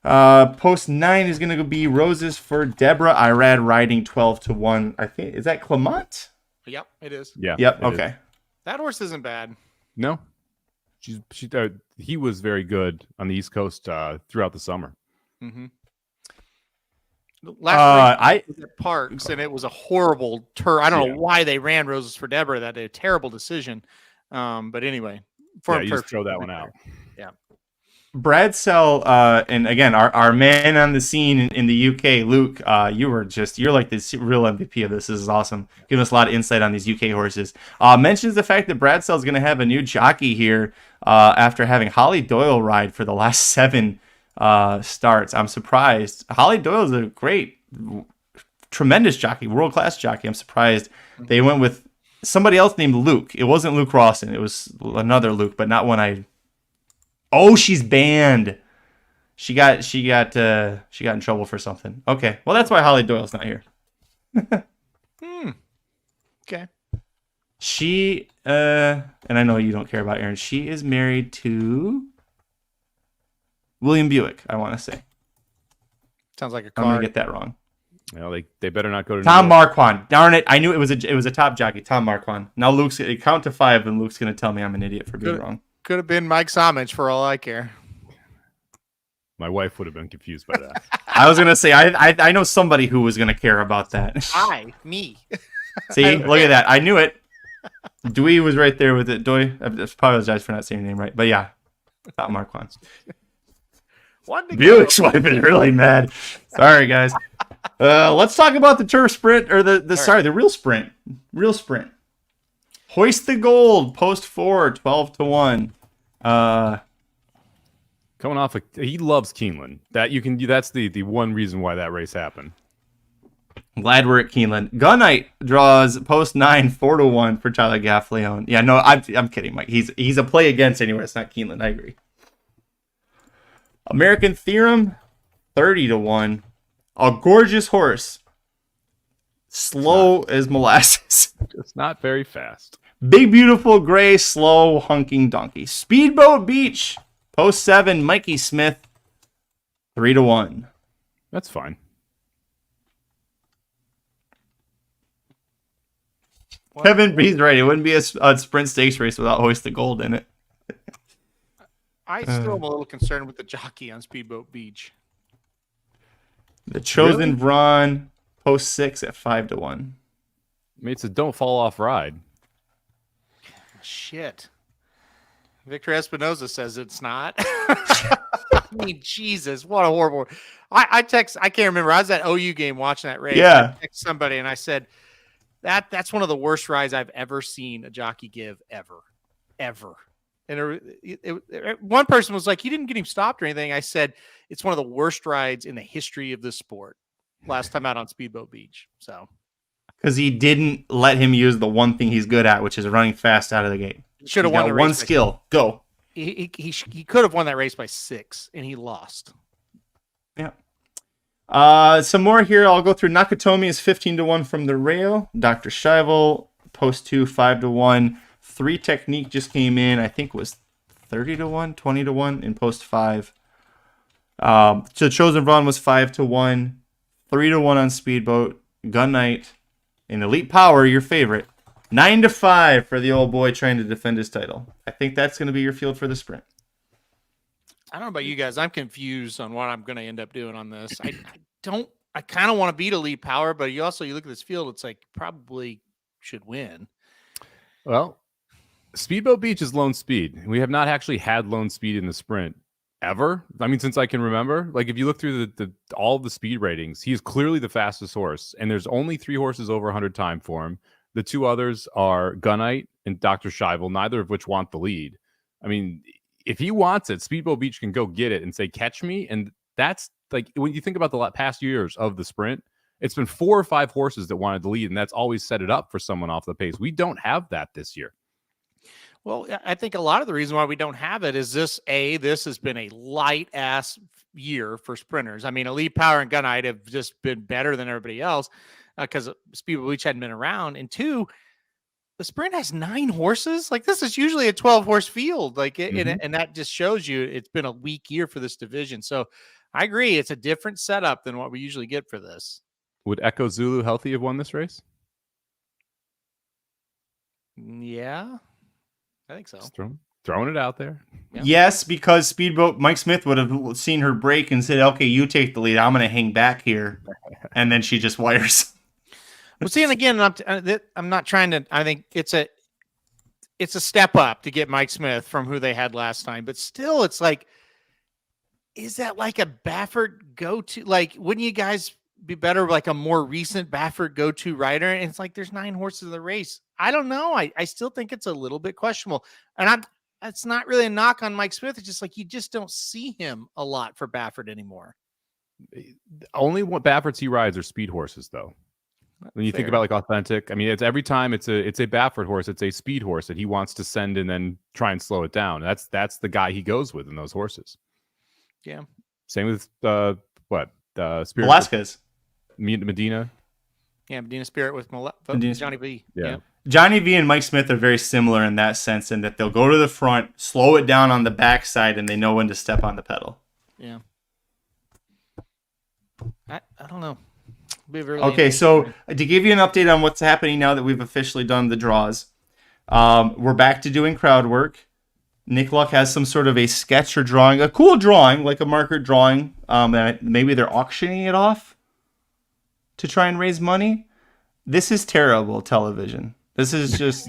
Post 9 is going to be Roses for Deborah Irad, riding 12-1. I think, is that Clement? Yep, it is. Yeah. Yep. Okay. Is. That horse isn't bad. No, he was very good on the East Coast throughout the summer. Mm-hmm. Last week was at Parks, and it was a horrible turf. I don't know why they ran Roses for Deborah. That a terrible decision. But anyway, you just throw that one out. Yeah. Brad Sell, and again, our man on the scene in the UK, Luke, you're like the real MVP of this. This is awesome. Giving us a lot of insight on these UK horses. Mentions the fact that Brad Sell is going to have a new jockey here after having Holly Doyle ride for the last 7 starts. I'm surprised. Holly Doyle is a great, tremendous jockey, world-class jockey. I'm surprised they went with somebody else named Luke. It wasn't Luke Rawson. It was another Luke, but not one I... Oh, she's banned. She got in trouble for something. Okay. Well, that's why Holly Doyle's not here. Okay. She and I know you don't care about Aaron. She is married to William Buick, I want to say. Sounds like a car. I'm going to get that wrong. Well, they better not go to Tom Marquand. Darn it. I knew it was a top jockey, Tom Marquand. Now Luke's count to 5 and Luke's going to tell me I'm an idiot for being wrong. Could have been Mike Somich for all I care. My wife would have been confused by that. I was gonna say I know somebody who was gonna care about that. Me. See, look at that. I knew it. Dewey was right there with it. Dewey, I apologize for not saying your name right, but yeah, not Marquand. Buick's wife is really mad. Sorry, guys. Let's talk about the turf sprint or the real sprint. Real sprint. Hoist the Gold, post 4, 12-1. Coming off, he loves Keeneland. That's the one reason why that race happened. I'm glad we're at Keeneland. Gunite draws post 9, 4-1 for Tyler Gaffleone. Yeah, no, I'm kidding, Mike. He's a play against anywhere. It's not Keeneland. I agree. American Theorem, 30-1. A gorgeous horse. Slow as molasses. It's not very fast. Big Beautiful Gray, slow hunking donkey. Speedboat Beach, post 7, Mikey Smith, 3-1. That's fine. Kevin B's right. It wouldn't be a sprint stakes race without Hoist the Gold in it. I still am a little concerned with the jockey on Speedboat Beach. The Chosen Brawn, post 6 at 5-1. I mean, it's a don't fall off ride. Shit. Victor Espinoza says it's not. I mean, Jesus, what a horrible. I can't remember. I was at OU game watching that race. Yeah. I texted somebody and I said, that's one of the worst rides I've ever seen a jockey give ever. And one person was like, you didn't get him stopped or anything. I said, it's one of the worst rides in the history of this sport. Last time out on Speedboat Beach. So. Because he didn't let him use the one thing he's good at, which is running fast out of the gate. Should have won the race. One skill. Go. He could have won that race by 6, and he lost. Yeah. Some more here. I'll go through. Nakatomi is 15-1 from the rail. Dr. Shivel, post 2, 5-1. 3 Technique just came in. I think was 30-1, 20-1 in post 5. So Chosen Brawn was 5-1. 3-1 on Speedboat. Gun Knight. In Elite Power, your favorite, 9-5 for the old boy trying to defend his title. I think that's going to be your field for the sprint. I don't know about you guys. I'm confused on what I'm going to end up doing on this. I kind of want to beat Elite Power, but you look at this field, it's like probably should win. Well, Speedboat Beach is Lone Speed. We have not actually had Lone Speed in the sprint ever. I mean, since I can remember. Like, if you look through the all of the speed ratings, he's clearly the fastest horse, and there's only 3 horses over 100 time for him. The 2 others are Gunite and Dr. Scheibel, neither of which want the lead. I mean, if he wants it, Speedboat Beach can go get it and say, catch me. And that's like, when you think about the past years of the sprint, it's been 4 or 5 horses that wanted the lead, and that's always set it up for someone off the pace. We don't have that this year. Well, I think a lot of the reason why we don't have it is this has been a light ass year for sprinters. I mean, Elite Power and Gunite have just been better than everybody else because Speedboat Beach hadn't been around. And 2, the sprint has 9 horses. Like, this is usually a 12-horse field. Like, and that just shows you it's been a weak year for this division. So I agree. It's a different setup than what we usually get for this. Would Echo Zulu Healthy have won this race? Yeah, I think so. Just throwing it out there. Yeah. Yes, because Speedboat Mike Smith would have seen her break and said, okay, you take the lead. I'm going to hang back here. And then she just wires. Well, see, and again, I'm not trying to. I think it's a step up to get Mike Smith from who they had last time, but still, it's like, is that like a Baffert go-to? Like, wouldn't you guys be better like a more recent Baffert go-to rider? And it's like, there's 9 horses in the race. I don't know. I still think it's a little bit questionable, and it's not really a knock on Mike Smith. It's just like you just don't see him a lot for Baffert anymore. Only what Bafferts he rides are speed horses, though. When you think about like authentic, I mean, it's every time it's a Baffert horse, it's a speed horse that he wants to send and then try and slow it down. That's the guy he goes with in those horses. Yeah. Same with Spirit Velasquez. Medina. Yeah, Medina Spirit with Johnny V. Yeah. Johnny V and Mike Smith are very similar in that sense, in that they'll go to the front, slow it down on the backside, and they know when to step on the pedal. Yeah. I don't know. Okay, so to give you an update on what's happening now that we've officially done the draws, we're back to doing crowd work. Nick Luck has some sort of a sketch or drawing, a cool drawing, like a marker drawing. Maybe they're auctioning it off to try and raise money. This is terrible television. This is just...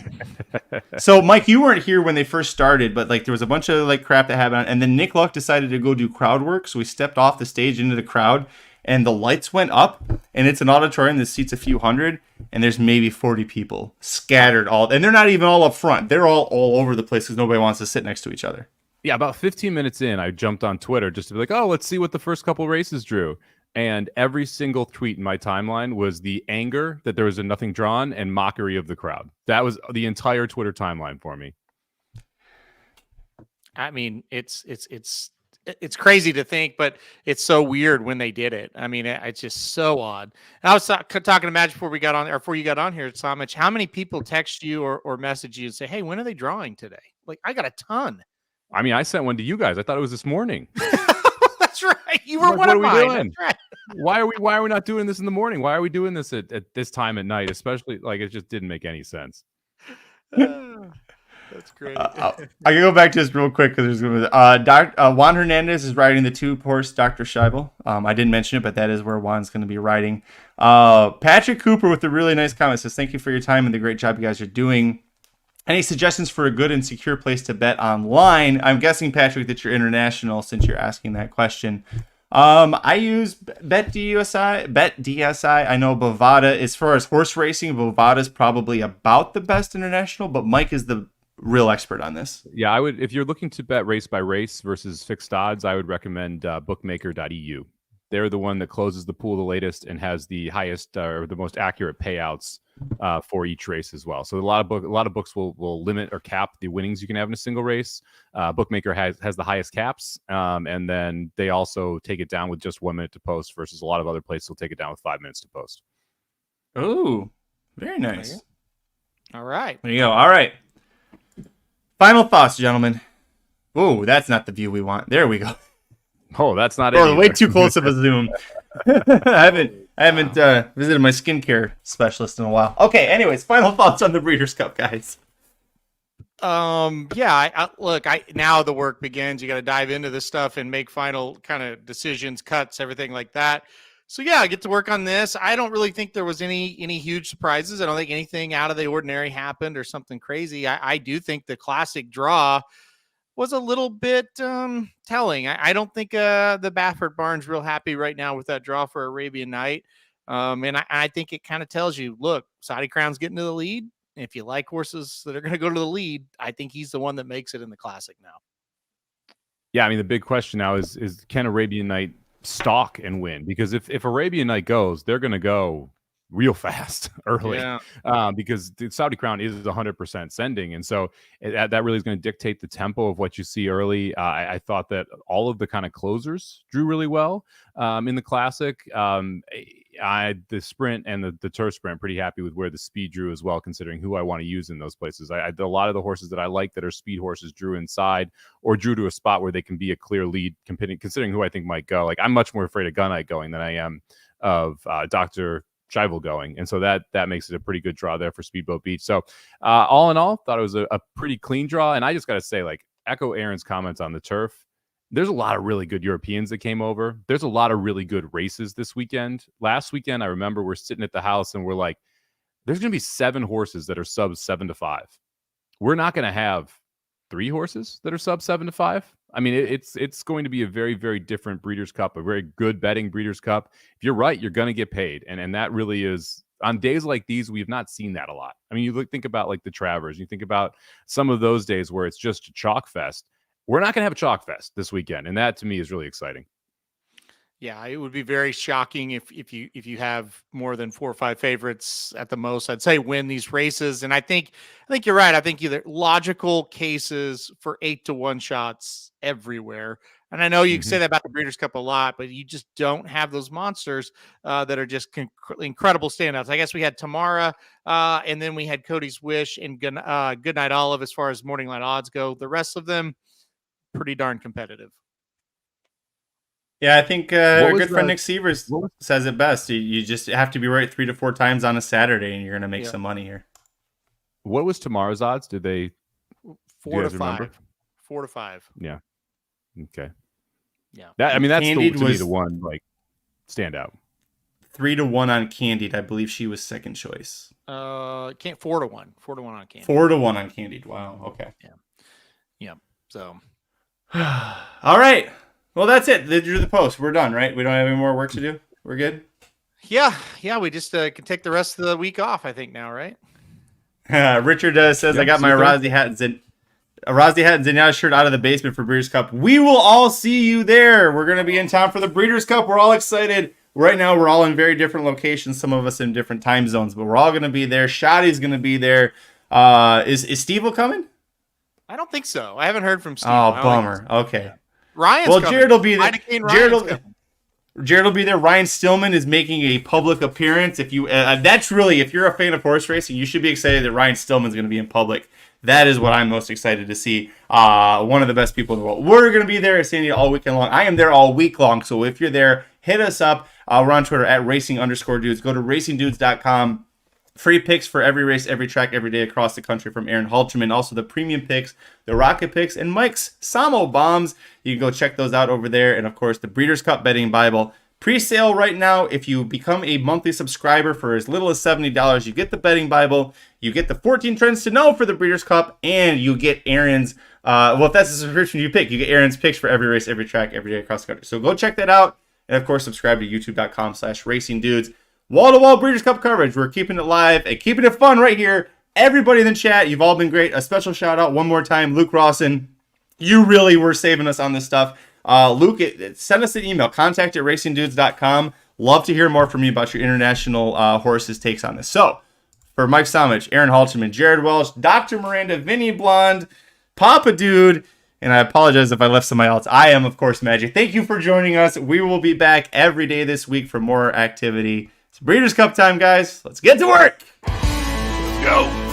So, Mike, you weren't here when they first started, but like there was a bunch of like crap that happened, and then Nick Luck decided to go do crowd work, so we stepped off the stage into the crowd, and the lights went up, and it's an auditorium that seats a few hundred, and there's maybe 40 people scattered all, and they're not even all up front. They're all over the place because nobody wants to sit next to each other. Yeah, about 15 minutes in, I jumped on Twitter just to be like, oh, let's see what the first couple races drew. And every single tweet in my timeline was the anger that there was nothing drawn and mockery of the crowd. That was the entire Twitter timeline for me. I mean, it's crazy to think, but it's so weird when they did it. I mean, it's just so odd. And I was talking to Madge before you got on here, Somich. How many people text you or message you and say, hey, when are they drawing today? Like, I got a ton. I mean, I sent one to you guys. I thought it was this morning. That's right. You were one of mine. That's right. Why are we not doing this in the morning? Why are we doing this at this time at night? Especially, like, it just didn't make any sense. That's great. I can go back to this real quick because there's going to be Juan Hernandez is riding the 2-horse Dr. Scheibel. I didn't mention it, but that is where Juan's going to be riding. Patrick Cooper with a really nice comment says, thank you for your time and the great job you guys are doing. Any suggestions for a good and secure place to bet online? I'm guessing, Patrick, that you're international since you're asking that question. I use BetDSI. I know Bovada, as far as horse racing, Bovada is probably about the best international, but Mike is the real expert on this. Yeah, I would, if you're looking to bet race by race versus fixed odds, I would recommend bookmaker.eu. They're the one that closes the pool the latest and has the highest or the most accurate payouts for each race as well. So a lot of books will limit or cap the winnings you can have in a single race. Bookmaker has the highest caps, and then they also take it down with just 1 minute to post versus a lot of other places will take it down with 5 minutes to post. Oh, very nice. All right. There you go. All right. Final thoughts, gentlemen. Oh, that's not the view we want. There we go. Oh, that's not it. Oh, way too close of a zoom. I haven't visited my skincare specialist in a while. Okay, anyways, final thoughts on the Breeders' Cup, guys. Yeah, look, now the work begins. You got to dive into this stuff and make final kind of decisions, cuts, everything like that. So yeah, I get to work on this. I don't really think there was any huge surprises. I don't think anything out of the ordinary happened or something crazy. I do think the classic draw was a little bit telling. I don't think the Baffert Barn's real happy right now with that draw for Arabian Night. And I think it kind of tells you, look, Saudi Crown's getting to the lead. If you like horses that are going to go to the lead, I think he's the one that makes it in the Classic now. Yeah, I mean, the big question now is can Arabian Night stalk and win? Because if Arabian Night goes, they're going to go real fast early, because the Saudi Crown is 100% sending. And so that really is going to dictate the tempo of what you see early. I thought that all of the kind of closers drew really well in the Classic. The sprint and the turf sprint, pretty happy with where the speed drew as well, considering who I want to use in those places. A lot of the horses that I like that are speed horses drew inside or drew to a spot where they can be a clear lead, considering who I think might go. Like, I'm much more afraid of Gunite going than I am of Dr. Shivel going. And so that makes it a pretty good draw there for Speedboat Beach. So all in all, thought it was a pretty clean draw. And I just got to say, like, echo Aaron's comments on the turf. There's a lot of really good Europeans that came over. There's a lot of really good races this weekend. Last weekend, I remember we're sitting at the house and we're like, there's going to be 7 horses that are sub 7-5. We're not going to have 3 horses that are sub 7-5. I mean, it's going to be a very, very different Breeders' Cup, a very good betting Breeders' Cup. If you're right, you're going to get paid. And that really is, on days like these, we've not seen that a lot. I mean, think about like the Travers. You think about some of those days where it's just a chalk fest. We're not going to have a chalk fest this weekend. And that, to me, is really exciting. Yeah, it would be very shocking if you have more than 4 or 5 favorites at the most. I'd say win these races, and I think you're right. I think either logical cases for 8-1 shots everywhere. And I know you can say that about the Breeders' Cup a lot, but you just don't have those monsters that are just incredible standouts. I guess we had Tamara, and then we had Cody's Wish and Goodnight Olive as far as morning line odds go. The rest of them, pretty darn competitive. Yeah, I think our good friend Nick Seevers says it best. You just have to be right 3 to 4 times on a Saturday, and you're going to make some money here. What was tomorrow's odds? Did they 4 to 5? 4 to 5. Yeah. Okay. Yeah. That's Candied to me the one like standout. 3 to 1 on Candied. I believe she was second choice. 4 to 1. 4 to 1 on Candied. 4 to 1 on Candied. Wow. Okay. Yeah. So. All right. Well, that's it. They drew the post. We're done, right? We don't have any more work to do. We're good. Yeah. We just can take the rest of the week off, I think, now, right? Richard says, I got my Rozzy Hatton Zenyatta shirt out of the basement for Breeders' Cup. We will all see you there. We're going to be in town for the Breeders' Cup. We're all excited. Right now, we're all in very different locations. Some of us in different time zones, but we're all going to be there. Shotty's going to be there. Is Steve coming? I don't think so. I haven't heard from Steve. Oh, bummer. Okay. Ryan's coming. Jared will be there. Jared will be there. Ryan Stillman is making a public appearance. If you're a fan of horse racing, you should be excited that Ryan Stillman's going to be in public. That is what I'm most excited to see. One of the best people in the world. We're going to be there at San Diego all weekend long. I am there all week long. So if you're there, hit us up. We're on Twitter at racing_dudes. Go to racingdudes.com. Free picks for every race, every track, every day across the country from Aaron Halterman. Also the premium picks, the rocket picks, and Mike's Somobombs. You can go check those out over there. And of course, the Breeders' Cup Betting Bible. Pre-sale right now. If you become a monthly subscriber for as little as $70, you get the Betting Bible. You get the 14 trends to know for the Breeders' Cup. And you get Aaron's, if that's the subscription you pick, you get Aaron's picks for every race, every track, every day across the country. So go check that out. And of course, subscribe to youtube.com/racingdudes. Wall-to-wall Breeders' Cup coverage. We're keeping it live and keeping it fun right here. Everybody in the chat, you've all been great. A special shout out one more time, Luke Rawson. You really were saving us on this stuff. Luke, send us an email, contact@racingdudes.com. Love to hear more from you about your international horses takes on this. So, for Mike Somich, Aaron Halterman, Jared Welsh, Dr. Miranda, Vinny Blond, Papa Dude, and I apologize if I left somebody else. I am, of course, Magic. Thank you for joining us. We will be back every day this week for more activity. It's Breeders' Cup time, guys. Let's get to work. Let's go.